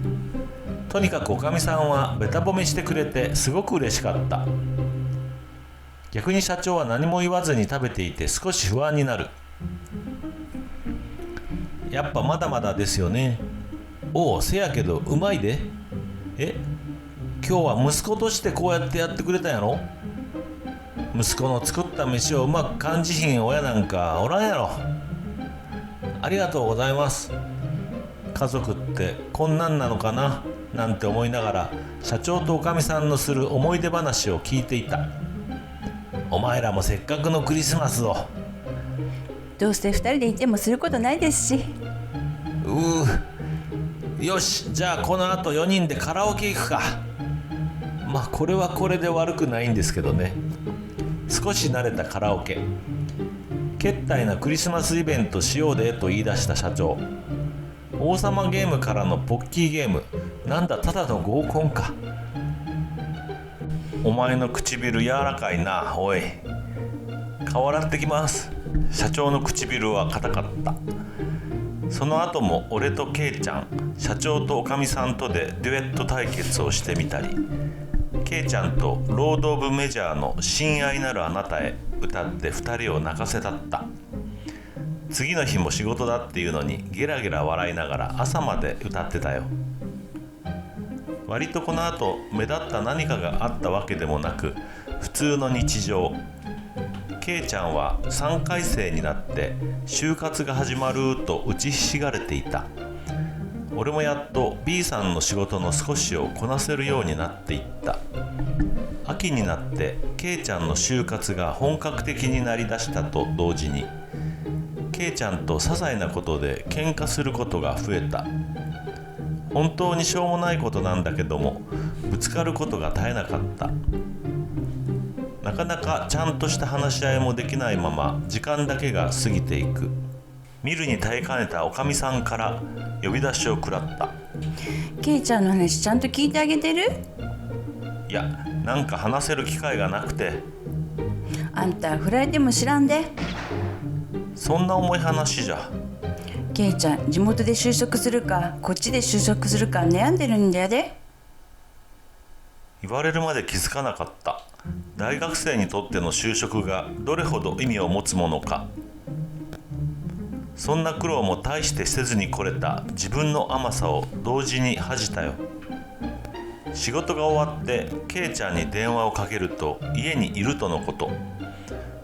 とにかくおかみさんはべた褒めしてくれてすごく嬉しかった。逆に社長は何も言わずに食べていて少し不安になる。やっぱまだまだですよね。おお、せやけどうまいで。今日は息子としてこうやってやってくれたんやろ。息子の作った飯をうまく感じひん親なんかおらんやろ。ありがとうございます。家族ってこんなんなのかななんて思いながら社長とおかみさんのする思い出話を聞いていた。お前らもせっかくのクリスマスを。どうせ2人でいてもすることないですし。よし、じゃあこの後4人でカラオケ行くか。まあこれはこれで悪くないんですけどね。少し慣れたカラオケ。けったいなクリスマスイベントしようでと言い出した社長。王様ゲームからのポッキーゲーム。なんだ、ただの合コンか。お前の唇柔らかいな。おい、顔洗ってきます。社長の唇は硬かった。その後も俺とケイちゃん、社長とおかみさんとでデュエット対決をしてみたり、ケイちゃんとロード・オブ・メジャーの親愛なるあなたへ歌って2人を泣かせたった。次の日も仕事だっていうのにゲラゲラ笑いながら朝まで歌ってたよ。割とこの後目立った何かがあったわけでもなく、普通の日常。ケイちゃんは3回生になって就活が始まると打ちひしがれていた。俺もやっと B さんの仕事の少しをこなせるようになっていった。秋になってケイちゃんの就活が本格的になりだしたと同時に、ケイちゃんと些細なことで喧嘩することが増えた。本当にしょうもないことなんだけども、ぶつかることが絶えなかった。なかなかちゃんとした話し合いもできないまま時間だけが過ぎていく。見るに耐えかねたおかみさんから呼び出しを食らった。ケイちゃんの話ちゃんと聞いてあげてる？いや、なんか話せる機会がなくて。あんた振られても知らんで。そんな重い話じゃ。ケイちゃん、地元で就職するかこっちで就職するか悩んでるんだよで。言われるまで気づかなかった。大学生にとっての就職がどれほど意味を持つものか。そんな苦労も大してせずに来れた自分の甘さを同時に恥じたよ。仕事が終わってケイちゃんに電話をかけると家にいるとのこと。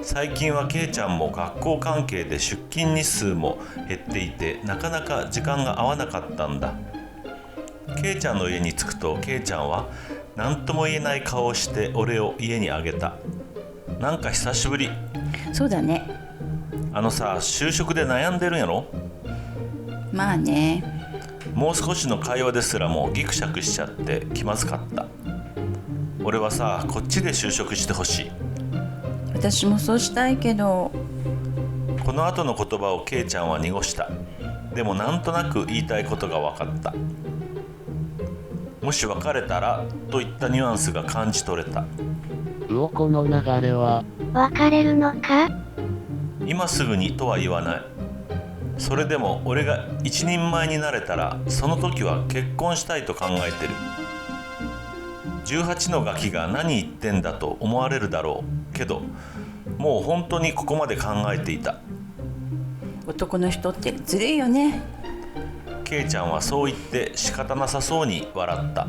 最近はケイちゃんも学校関係で出勤日数も減っていて、なかなか時間が合わなかったんだ。ケイちゃんの家に着くと、ケイちゃんは何とも言えない顔をして俺を家にあげた。なんか久しぶり。そうだね。就職で悩んでるんやろ。まあね。もう少しの会話ですらもギクシャクしちゃって気まずかった。俺はこっちで就職してほしい。私もそうしたいけど。この後の言葉をケイちゃんは濁した。でもなんとなく言いたいことが分かった。もし別れたらといったニュアンスが感じ取れた。この流れは別れるのか？今すぐにとは言わない。それでも俺が一人前になれたら、その時は結婚したいと考えてる。18のガキが何言ってんだと思われるだろうけど、もう本当にここまで考えていた。男の人ってずるいよね。ケイちゃんはそう言って仕方なさそうに笑った。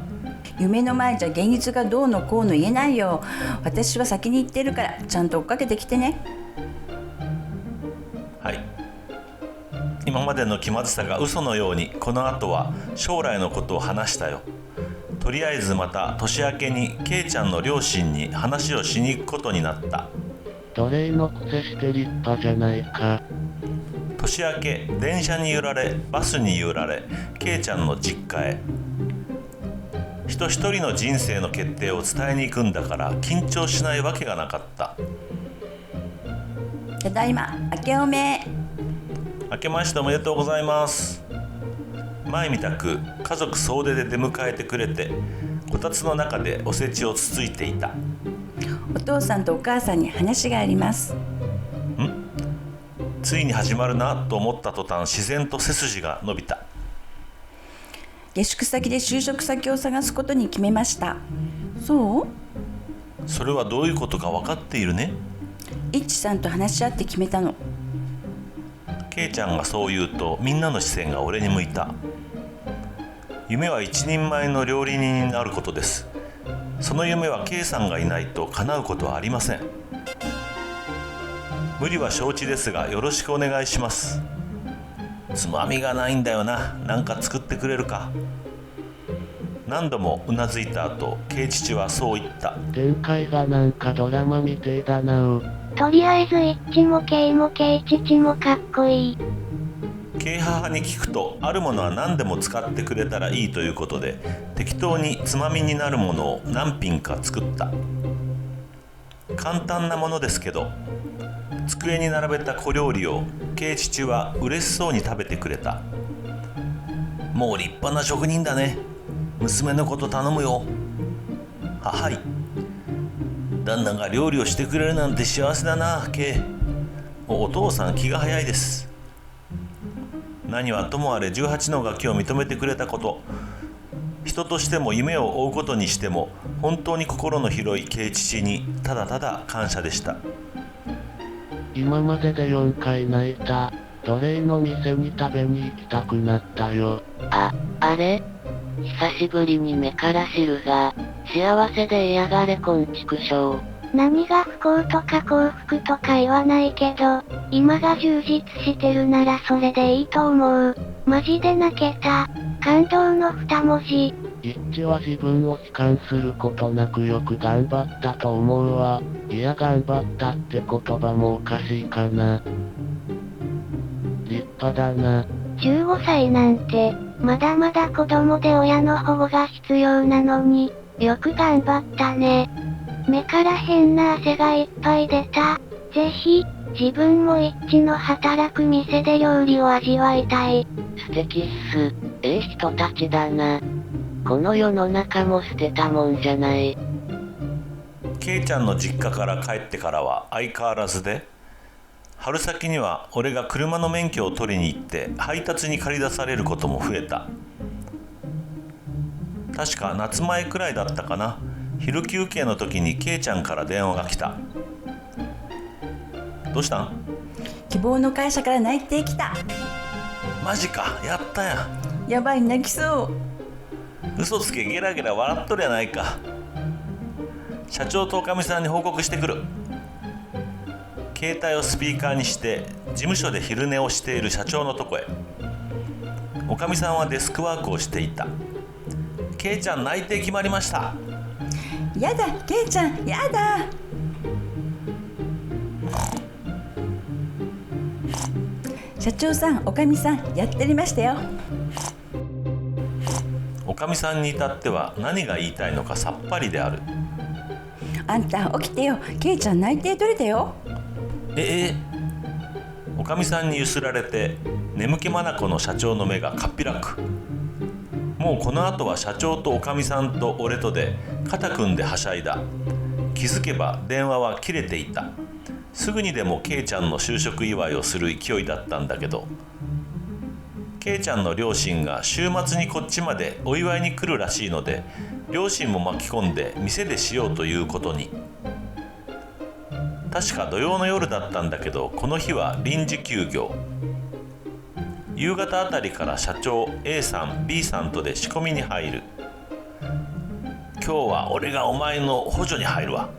夢の前じゃ現実がどうのこうの言えないよ。私は先に行ってるからちゃんと追っかけてきてね。はい。今までの気まずさが嘘のように、この後は将来のことを話したよ。とりあえずまた年明けにケイちゃんの両親に話をしに行くことになった。奴隷のくせして立派じゃないか。年明け、電車に揺られ、バスに揺られ、ケイちゃんの実家へ。人一人の人生の決定を伝えに行くんだから緊張しないわけがなかった。ただいま、明けおめ。明けましておめでとうございます。前みたく家族総出で出迎えてくれて、こたつの中でおせちをつついていた。お父さんとお母さんに話があります。ついに始まるなと思った途端、自然と背筋が伸びた。下宿先で就職先を探すことに決めました。そう？それはどういうことか分かっているね。イッチさんと話し合って決めたの。ケイちゃんがそう言うと、みんなの視線が俺に向いた。夢は一人前の料理人になることです。その夢はケイさんがいないと叶うことはありません。無理は承知ですが、よろしくお願いします。つまみがないんだよな。なんか作ってくれるか。何度もうなずいた後、ケイ父はそう言った。展開がなんかドラマみてえだな。とりあえずイッチもケイもケイ父もかっこいい。ケイ母に聞くと、あるものは何でも使ってくれたらいいということで、適当につまみになるものを何品か作った。簡単なものですけど、机に並べた小料理をケイ父は嬉しそうに食べてくれた。もう立派な職人だね。娘のこと頼むよ。はい。旦那が料理をしてくれるなんて幸せだな、ケイ。お父さん気が早いです。何はともあれ18のガキを認めてくれたこと、人としても夢を追うことにしても本当に心の広いケイ父にただただ感謝でした。今までで4回泣いた。奴隷の店に食べに行きたくなったよ。あれ？久しぶりに目から汁が、幸せで嫌がれこんちくしょう。何が不幸とか幸福とか言わないけど、今が充実してるならそれでいいと思う。マジで泣けた。感動の2文字。イッチは自分を悲観することなくよく頑張ったと思うわ。いや頑張ったって言葉もおかしいかな。立派だな。15歳なんて、まだまだ子供で親の保護が必要なのに、よく頑張ったね。目から変な汗がいっぱい出た。ぜひ、自分もイッチの働く店で料理を味わいたい。素敵っす。人たちだな。この世の中も捨てたもんじゃない。ケイちゃんの実家から帰ってからは相変わらずで、春先には俺が車の免許を取りに行って配達に借り出されることも増えた。確か夏前くらいだったかな。昼休憩の時にケイちゃんから電話が来た。どうしたん？希望の会社から内定来た。マジか、やったやん。やばい、泣きそう。嘘つけ、ゲラゲラ笑っとるやないか。社長とおかみさんに報告してくる。携帯をスピーカーにして事務所で昼寝をしている社長のとこへ。おかみさんはデスクワークをしていた。ケイちゃん内定決まりました。やだケイちゃんやだ。社長さんおかみさんやってりましたよ。おかみさんに至っては何が言いたいのかさっぱりである。あんた起きてよ、ケイちゃん内定取れたよ。おかみさんにゆすられて眠気まなこの社長の目がかっぴらく。もうこの後は社長とおかみさんと俺とで肩組んではしゃいだ。気づけば電話は切れていた。すぐにでもケイちゃんの就職祝いをする勢いだったんだけど、ケイちゃんの両親が週末にこっちまでお祝いに来るらしいので、両親も巻き込んで店でしようということに。確か土曜の夜だったんだけど、この日は臨時休業。夕方あたりから社長 A さん B さんとで仕込みに入る。今日は俺がお前の補助に入るわ。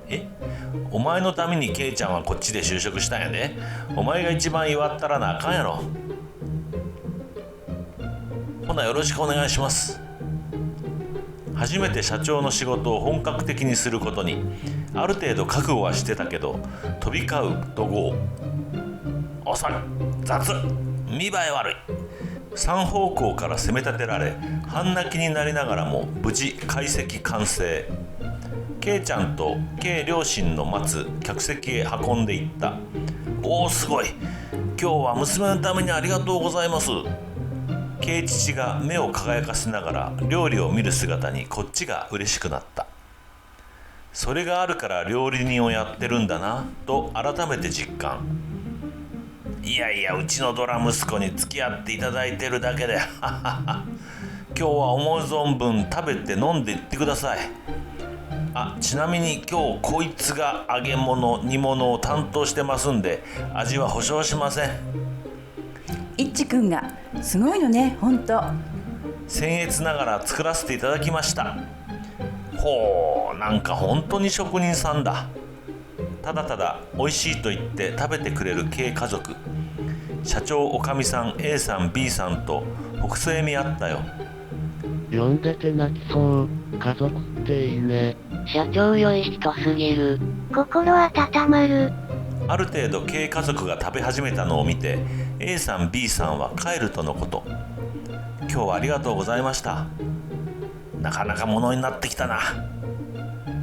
お前のためにケイちゃんはこっちで就職したんやで。お前が一番祝ったらなあかんやろ。ほなよろしくお願いします。初めて社長の仕事を本格的にすることにある程度覚悟はしてたけど、飛び交う怒号、遅い、雑、見栄え悪い、3方向から攻め立てられ、半泣きになりながらも無事解析完成。ケイちゃんとケイ両親の待つ客席へ運んでいった。おおすごい、今日は娘のためにありがとうございます。ケイ父が目を輝かせながら料理を見る姿にこっちが嬉しくなった。それがあるから料理人をやってるんだなと改めて実感。いやいや、うちのドラ息子に付き合っていただいてるだけで今日は思う存分食べて飲んでいってください。ちなみに今日こいつが揚げ物煮物を担当してますんで、味は保証しません。いっちくんがすごいのね、ほんと。僭越ながら作らせていただきました。ほう、なんか本当に職人さんだ。ただただ美味しいと言って食べてくれるK家族。社長おかみさん A さん B さんとほくそ笑みあったよ。読んでて泣きそう。家族っていいね。社長良い人すぎる。心温まる。ある程度K家族が食べ始めたのを見て A さん B さんは帰るとのこと。今日はありがとうございました。なかなかものになってきたな。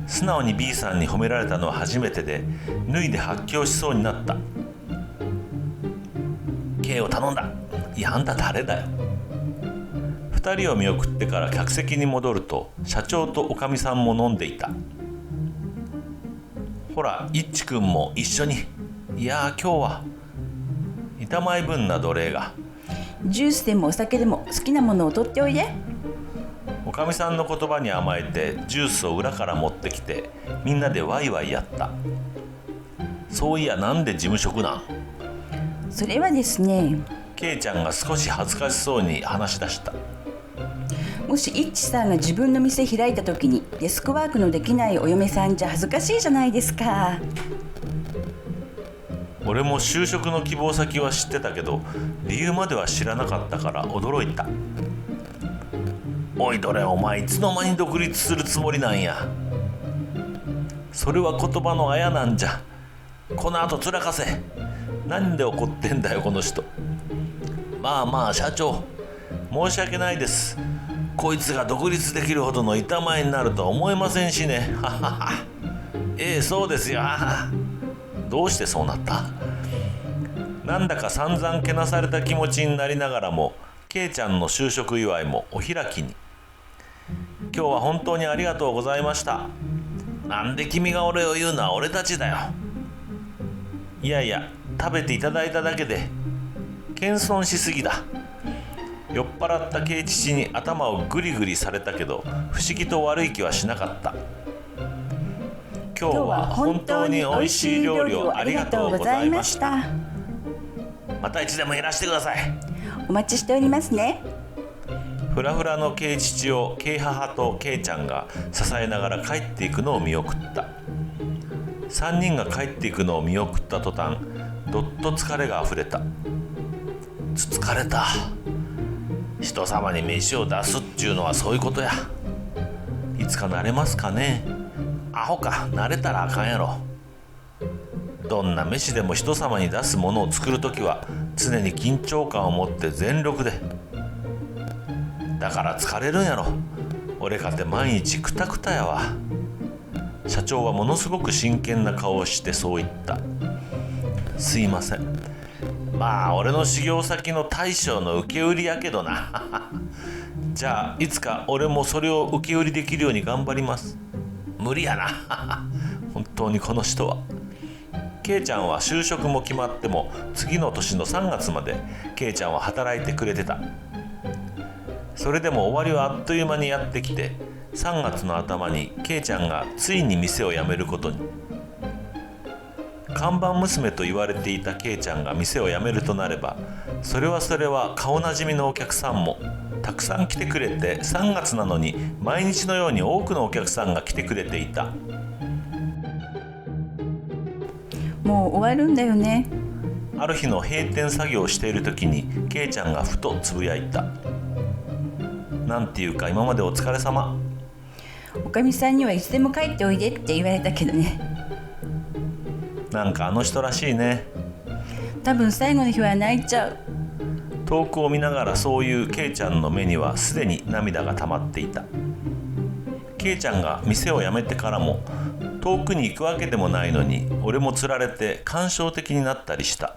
素直に B さんに褒められたのは初めてで、脱いで発狂しそうになった。 K を頼んだ。いや、あんた誰だよ。2人を見送ってから客席に戻ると、社長とおかみさんも飲んでいた。ほら、いっちくんも一緒に。いや今日は板前分な奴隷が。ジュースでもお酒でも好きなものを取っておいで。おかみさんの言葉に甘えてジュースを裏から持ってきて、みんなでワイワイやった。そういや、なんで事務職なん？それはですね、ケイちゃんが少し恥ずかしそうに話し出した。もしイッチさんが自分の店開いた時にデスクワークのできないお嫁さんじゃ恥ずかしいじゃないですか。俺も就職の希望先は知ってたけど、理由までは知らなかったから驚いた。おいどれ、お前いつの間に独立するつもりなんや。それは言葉のあやなんじゃ。この後つらかせ。なんで怒ってんだよこの人。まあまあ社長、申し訳ないです。こいつが独立できるほどの板前になるとは思えませんしね。ははは。そうですよ。どうしてそうなった？なんだか散々けなされた気持ちになりながらも、ケイちゃんの就職祝いもお開きに。今日は本当にありがとうございました。なんで君が俺を言うのは俺たちだよ。いやいや、食べていただいただけで謙遜しすぎだ。酔っ払ったケイ父に頭をグリグリされたけど、不思議と悪い気はしなかった。今日は本当に美味しい料理をありがとうございました。またいつでもいらしてください。お待ちしておりますね。フラフラのケイ父をケイ母とケイちゃんが支えながら帰っていくのを見送った。3人が帰っていくのを見送った途端、どっと疲れがあふれた。疲れた。人様に飯を出すっちゅうのはそういうことや。いつか慣れますかね。アホか、慣れたらあかんやろ。どんな飯でも人様に出すものを作るときは常に緊張感を持って全力で。だから疲れるんやろ。俺かて毎日クタクタやわ。社長はものすごく真剣な顔をしてそう言った。すいません。まあ俺の修行先の大将の受け売りやけどな。じゃあいつか俺もそれを受け売りできるように頑張ります。無理やな。本当にこの人は。ケイちゃんは就職も決まっても次の年の3月までケイちゃんは働いてくれてた。それでも終わりはあっという間にやってきて、3月の頭にケイちゃんがついに店を辞めることに。看板娘と言われていたケイちゃんが店を辞めるとなれば、それは顔なじみのお客さんもたくさん来てくれて、3月なのに毎日のように多くのお客さんが来てくれていた。もう終わるんだよね。ある日の閉店作業をしている時にケイちゃんがふとつぶやいた。なんていうか今までお疲れ様。おかみさんにはいつでも帰っておいでって言われたけどね。なんかあの人らしいね。多分最後の日は泣いちゃう。遠くを見ながらそういうケイちゃんの目にはすでに涙が溜まっていた。ケイちゃんが店を辞めてからも遠くに行くわけでもないのに、俺もつられて感傷的になったりした。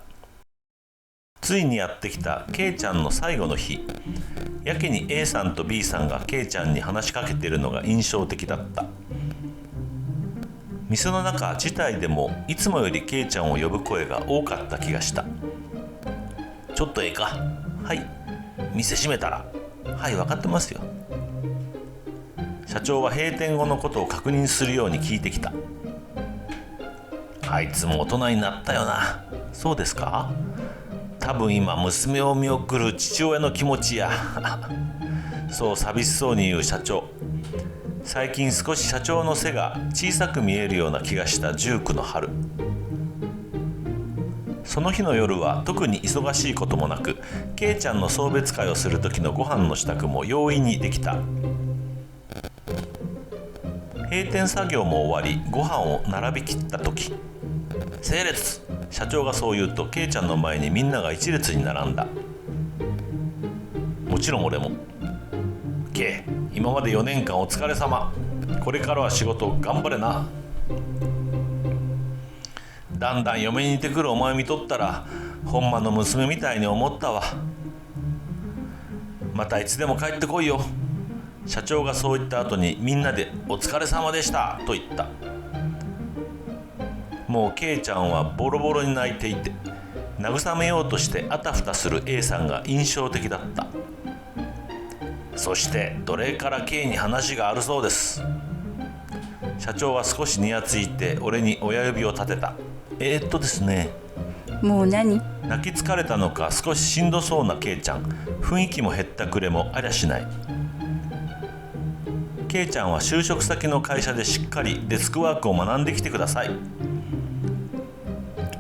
ついにやってきたケイちゃんの最後の日。やけに A さんと B さんがケイちゃんに話しかけているのが印象的だった。店の中自体でもいつもよりケイちゃんを呼ぶ声が多かった気がした。ちょっとええか。はい。店閉めたら。はい、分かってますよ。社長は閉店後のことを確認するように聞いてきた。あいつも大人になったよな。そうですか。多分今娘を見送る父親の気持ちや。そう寂しそうに言う社長。最近少し社長の背が小さく見えるような気がした19の春。その日の夜は特に忙しいこともなく、ケイちゃんの送別会をする時のご飯の支度も容易にできた。閉店作業も終わり、ご飯を並びきった時、整列。社長がそう言うとケイちゃんの前にみんなが一列に並んだ。もちろん俺も。ケイ、今まで4年間お疲れ様。これからは仕事頑張れな。だんだん嫁に似てくるお前見とったらほんまの娘みたいに思ったわ。またいつでも帰ってこいよ。社長がそう言った後にみんなでお疲れ様でしたと言った。もうケイちゃんはボロボロに泣いていて、慰めようとしてあたふたする A さんが印象的だった。そして奴隷からケイに話があるそうです。社長は少しにやついて俺に親指を立てた。ですね。もう何？泣き疲れたのか少ししんどそうなケイちゃん。雰囲気もへったくれもありゃしない。ケイちゃんは就職先の会社でしっかりデスクワークを学んできてください。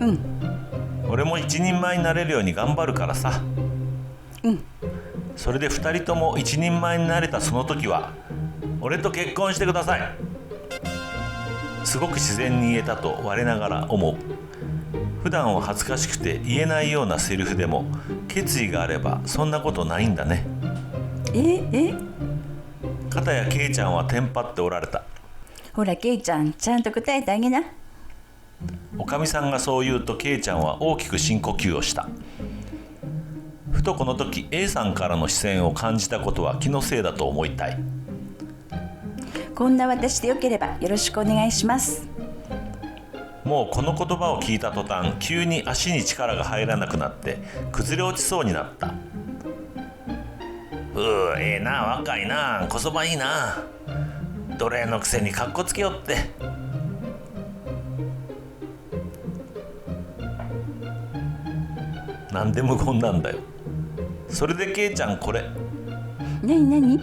うん。俺も一人前になれるように頑張るからさ。うん。それで2人とも一人前になれたその時は俺と結婚してください。すごく自然に言えたと我ながら思う。普段は恥ずかしくて言えないようなセリフでも決意があればそんなことないんだね。片やケイちゃんはテンパっておられた。ほらケイちゃん、ちゃんと答えてあげな。おかみさんがそう言うとケイちゃんは大きく深呼吸をした。ふとこの時 A さんからの視線を感じたことは気のせいだと思いたい。こんな私でよければよろしくお願いします。もうこの言葉を聞いた途端、急に足に力が入らなくなって崩れ落ちそうになった。ええな、若いな、こそばいいな。奴隷のくせにかっこつけよって。なんで無言なんだよ。それでケイちゃんこれ。なになに？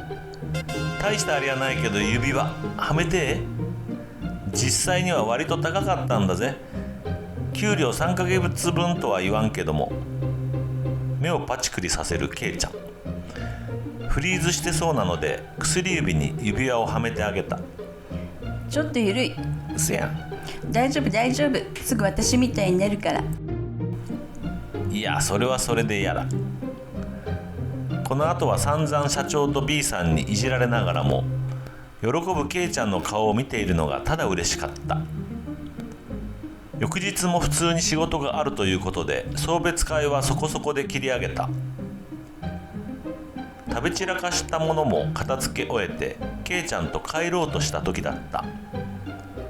大したあれやないけど指輪はめて。実際には割と高かったんだぜ。給料3ヶ月分とは言わんけども。目をパチクリさせるケイちゃん。フリーズしてそうなので薬指に指輪をはめてあげた。ちょっとゆるい。うせやん。大丈夫大丈夫、すぐ私みたいになるから。いや、それはそれで嫌だ。この後は散々社長と B さんにいじられながらも、喜ぶケイちゃんの顔を見ているのがただ嬉しかった。翌日も普通に仕事があるということで、送別会はそこそこで切り上げた。食べ散らかしたものも片付け終えて、ケイちゃんと帰ろうとした時だった。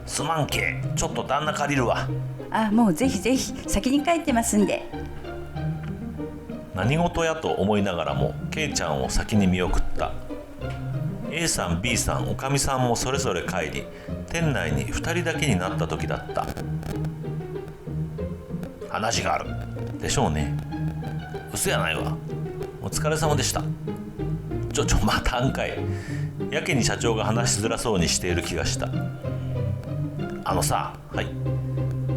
すまんけ、ちょっと旦那借りるわ。あ、もうぜひぜひ、先に帰ってますんで。何事やと思いながらもケイちゃんを先に見送った。 A さん B さんおかみさんもそれぞれ帰り、店内に2人だけになった時だった。話があるでしょうね。嘘やないわ。お疲れ様でした。またんかい。やけに社長が話しづらそうにしている気がした。あのさ、はい、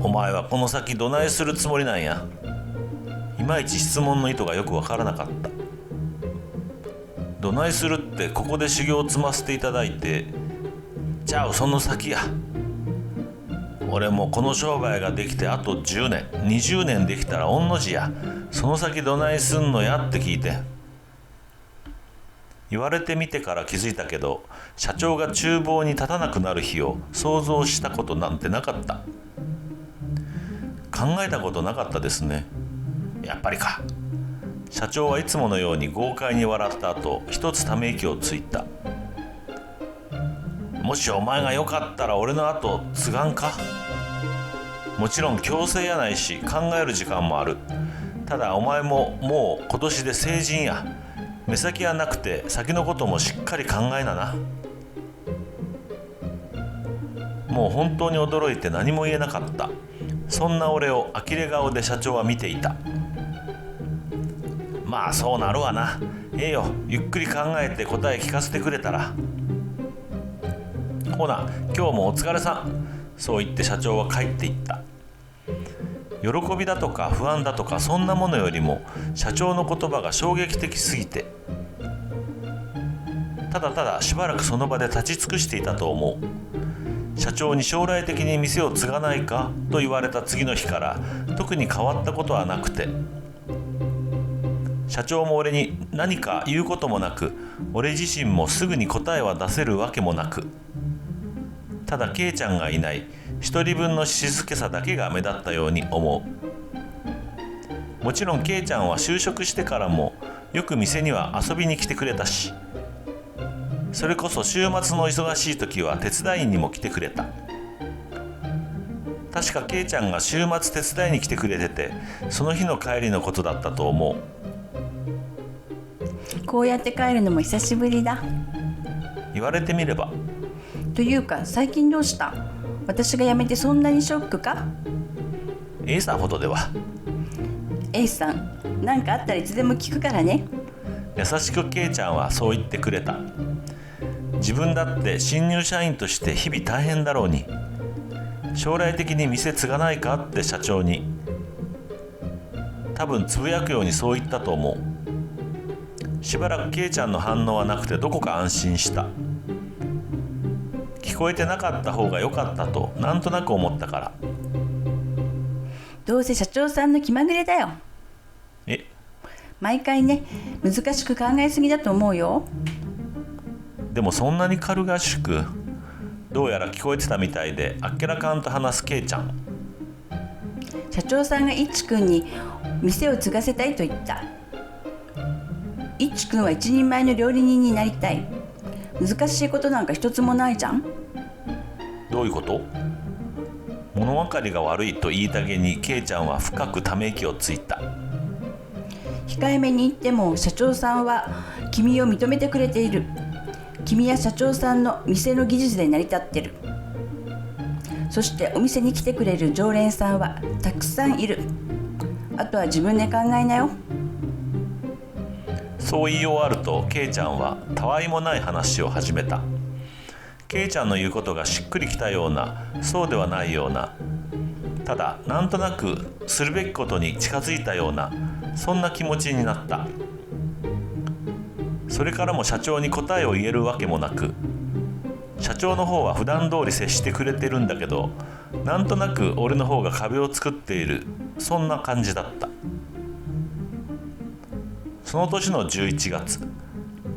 お前はこの先どないするつもりなんや。いまいち質問の意図がよくわからなかった。どないするってここで修行を積ませていただいて、じゃあその先や。俺もこの商売ができてあと10年20年できたら御の字や。その先どないすんのやって聞いて。言われてみてから気づいたけど、社長が厨房に立たなくなる日を想像したことなんてなかった。考えたことなかったですね。やっぱりか。社長はいつものように豪快に笑った後、一つため息をついた。もしお前がよかったら俺の後継がんか。もちろん強制やないし考える時間もある。ただお前ももう今年で成人や。目先はなくて先のこともしっかり考えなな。もう本当に驚いて何も言えなかった。そんな俺を呆れ顔で社長は見ていた。まあそうなるわな。ええよ、ゆっくり考えて答え聞かせてくれたら。ほな、今日もお疲れさん。そう言って社長は帰っていった。喜びだとか不安だとかそんなものよりも社長の言葉が衝撃的すぎて、ただただしばらくその場で立ち尽くしていたと思う。社長に将来的に店を継がないかと言われた次の日から特に変わったことはなくて、社長も俺に何か言うこともなく、俺自身もすぐに答えは出せるわけもなく、ただケイちゃんがいない一人分の静けさだけが目立ったように思う。もちろんケイちゃんは就職してからもよく店には遊びに来てくれたし、それこそ週末の忙しい時は手伝いにも来てくれた。確かケイちゃんが週末手伝いに来てくれてて、その日の帰りのことだったと思う。こうやって帰るのも久しぶりだ。言われてみれば。というか最近どうした？私が辞めてそんなにショックか？ A さんほどでは。 A さん、何かあったらいつでも聞くからね。優しくケイちゃんはそう言ってくれた。自分だって新入社員として日々大変だろうに、将来的に店継がないかって社長に多分つぶやくようにそう言ったと思う。しばらくケイちゃんの反応はなくてどこか安心した。聞こえてなかった方が良かったとなんとなく思ったから。どうせ社長さんの気まぐれだよ。え、毎回ね、難しく考えすぎだと思うよ。でもそんなに軽々しく、どうやら聞こえてたみたいであっけらかんと話すケイちゃん。社長さんがいっちくんに店を継がせたいと言った。いっちくんは一人前の料理人になりたい。難しいことなんか一つもないじゃん。どういうこと？物分かりが悪いと言いたげにケイちゃんは深くため息をついた。控えめに言っても社長さんは君を認めてくれている。君や社長さんの店の技術で成り立ってる。そしてお店に来てくれる常連さんはたくさんいる。あとは自分で考えなよ。そう言い終わるとケイちゃんはたわいもない話を始めた。ケイちゃんの言うことがしっくりきたような、そうではないような、ただなんとなくするべきことに近づいたような、そんな気持ちになった。それからも社長に答えを言えるわけもなく、社長の方は普段通り接してくれてるんだけど、なんとなく俺の方が壁を作っている、そんな感じだった。その年の11月、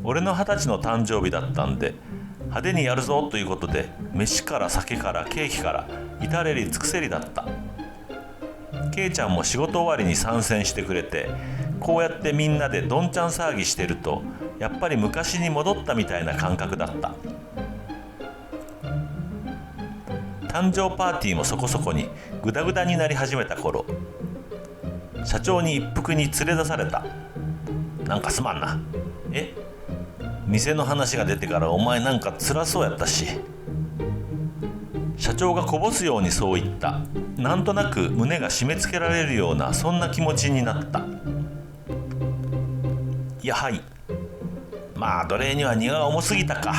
俺の20歳の誕生日だったんで、派手にやるぞということで、飯から酒からケーキから至れり尽くせりだった。ケイちゃんも仕事終わりに参戦してくれて、こうやってみんなでどんちゃん騒ぎしてると、やっぱり昔に戻ったみたいな感覚だった。誕生パーティーもそこそこにグダグダになり始めた頃、社長に一服に連れ出された。なんかすまんな。店の話が出てからお前なんか辛そうやったし。社長がこぼすようにそう言った。なんとなく胸が締め付けられるような、そんな気持ちになった。いや、はい。まあ奴隷には荷が重すぎたか。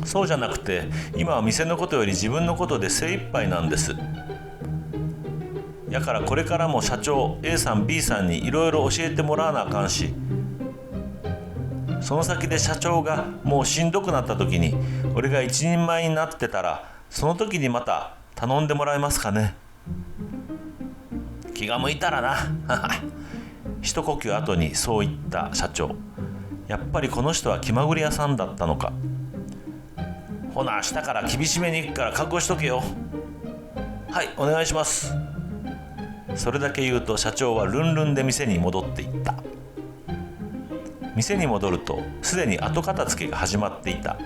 そうじゃなくて、今は店のことより自分のことで精一杯なんです。やからこれからも社長 A さん B さんにいろいろ教えてもらわなあかんし、その先で社長がもうしんどくなった時に俺が一人前になってたら、その時にまた頼んでもらえますかね。気が向いたらな。一呼吸後にそう言った社長。やっぱりこの人は気まぐれ屋さんだったのか。ほな明日から厳しめに行くから覚悟しとけよ。はい、お願いします。それだけ言うと社長はルンルンで店に戻っていった。店に戻るとすでに後片付けが始まっていた。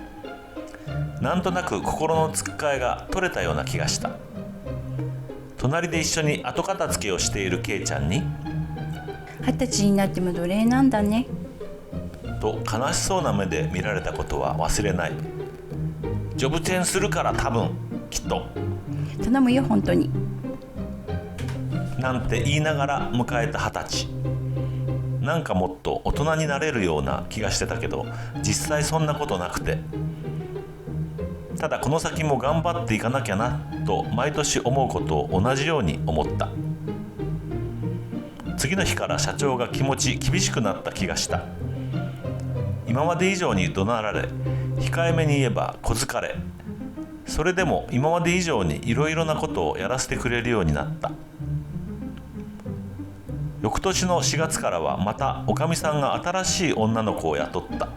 なんとなく心のつっかえが取れたような気がした。隣で一緒に後片付けをしているケイちゃんに、20歳になっても奴隷なんだねと悲しそうな目で見られたことは忘れない。ジョブチェンするから多分きっと頼むよ本当に、なんて言いながら迎えた20歳。なんかもっと大人になれるような気がしてたけど、実際そんなことなくて、ただこの先も頑張っていかなきゃなと毎年思うことを同じように思った。次の日から社長が気持ち厳しくなった気がした。今まで以上に怒鳴られ、控えめに言えば小疲れ。それでも今まで以上にいろいろなことをやらせてくれるようになった。翌年の4月からはまたおかみさんが新しい女の子を雇った。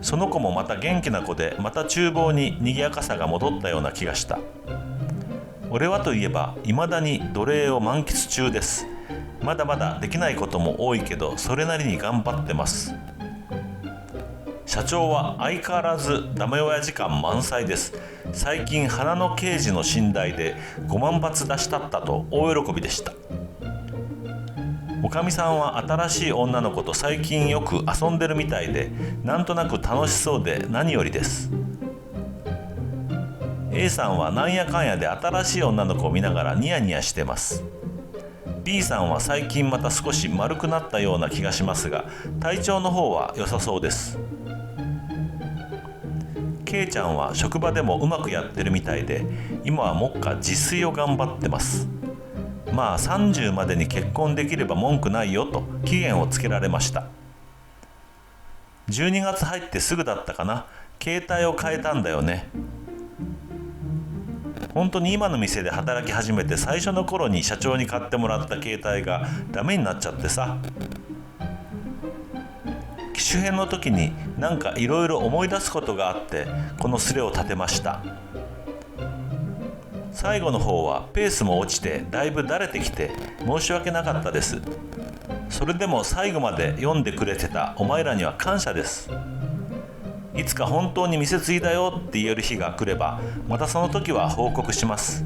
その子もまた元気な子で、また厨房に賑やかさが戻ったような気がした。俺はといえば未だに奴隷を満喫中です。まだまだできないことも多いけど、それなりに頑張ってます。社長は相変わらずダメ親時間満載です。最近花の刑事の寝台で5万発出したったと大喜びでした。おかみさんは新しい女の子と最近よく遊んでるみたいで、なんとなく楽しそうで何よりです。 A さんはなんやかんやで新しい女の子を見ながらニヤニヤしてます。 B さんは最近また少し丸くなったような気がしますが、体調の方は良さそうです。 K ちゃんは職場でもうまくやってるみたいで、今は目下自炊を頑張ってます。まあ30までに結婚できれば文句ないよと期限をつけられました。12月入ってすぐだったかな、携帯を変えたんだよね。本当に今の店で働き始めて最初の頃に社長に買ってもらった携帯がダメになっちゃってさ、機種変の時になんかいろいろ思い出すことがあって、このスレを立てました。最後の方はペースも落ちてだいぶだれてきて申し訳なかったです。それでも最後まで読んでくれてたお前らには感謝です。いつか本当に店継いだよって言える日が来れば、またその時は報告します。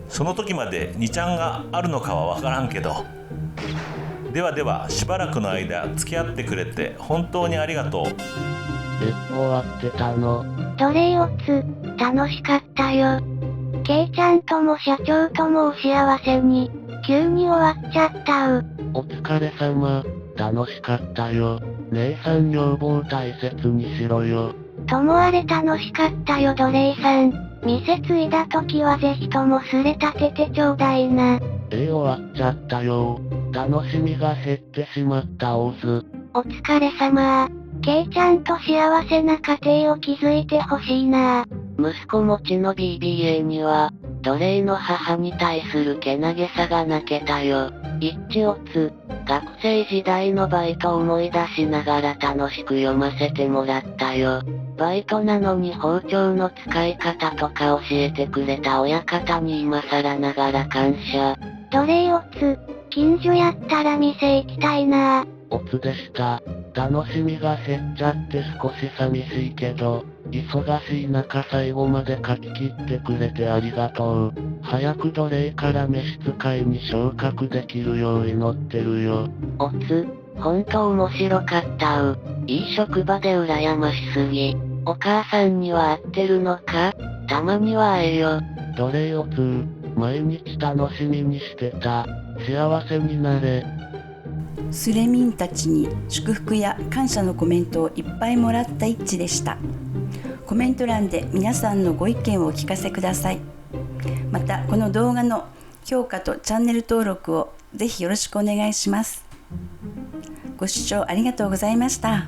その時まで2ちゃんがあるのかはわからんけど。ではでは、しばらくの間付き合ってくれて本当にありがとう。終わってたの？奴隷オツ、楽しかったよ。ケイちゃんとも社長ともお幸せに、急に終わっちゃったう。お疲れ様、楽しかったよ。姉さん女房大切にしろよ。ともあれ楽しかったよ奴隷さん。店継いだ時はぜひともすれ立ててちょうだいな。終わっちゃったよ。楽しみが減ってしまったオズ。お疲れ様。ケイちゃんと幸せな家庭を築いてほしいな。息子持ちの BBA には、奴隷の母に対するけなげさが泣けたよ。一致オツ。学生時代のバイトを思い出しながら楽しく読ませてもらったよ。バイトなのに包丁の使い方とか教えてくれた親方に今更ながら感謝。奴隷オツ。近所やったら店行きたいな。オツでした。楽しみが減っちゃって少し寂しいけど、忙しい中最後まで書き切ってくれてありがとう。早く奴隷から召使いに昇格できるよう祈ってるよ。オツ、ほんと面白かったう。いい職場で羨ましすぎ。お母さんには会ってるのか？たまには会えよ。奴隷オツ、毎日楽しみにしてた。幸せになれ。スレミンたちに祝福や感謝のコメントをいっぱいもらった一致でした。コメント欄で皆さんのご意見をお聞かせください。またこの動画の評価とチャンネル登録をぜひよろしくお願いします。ご視聴ありがとうございました。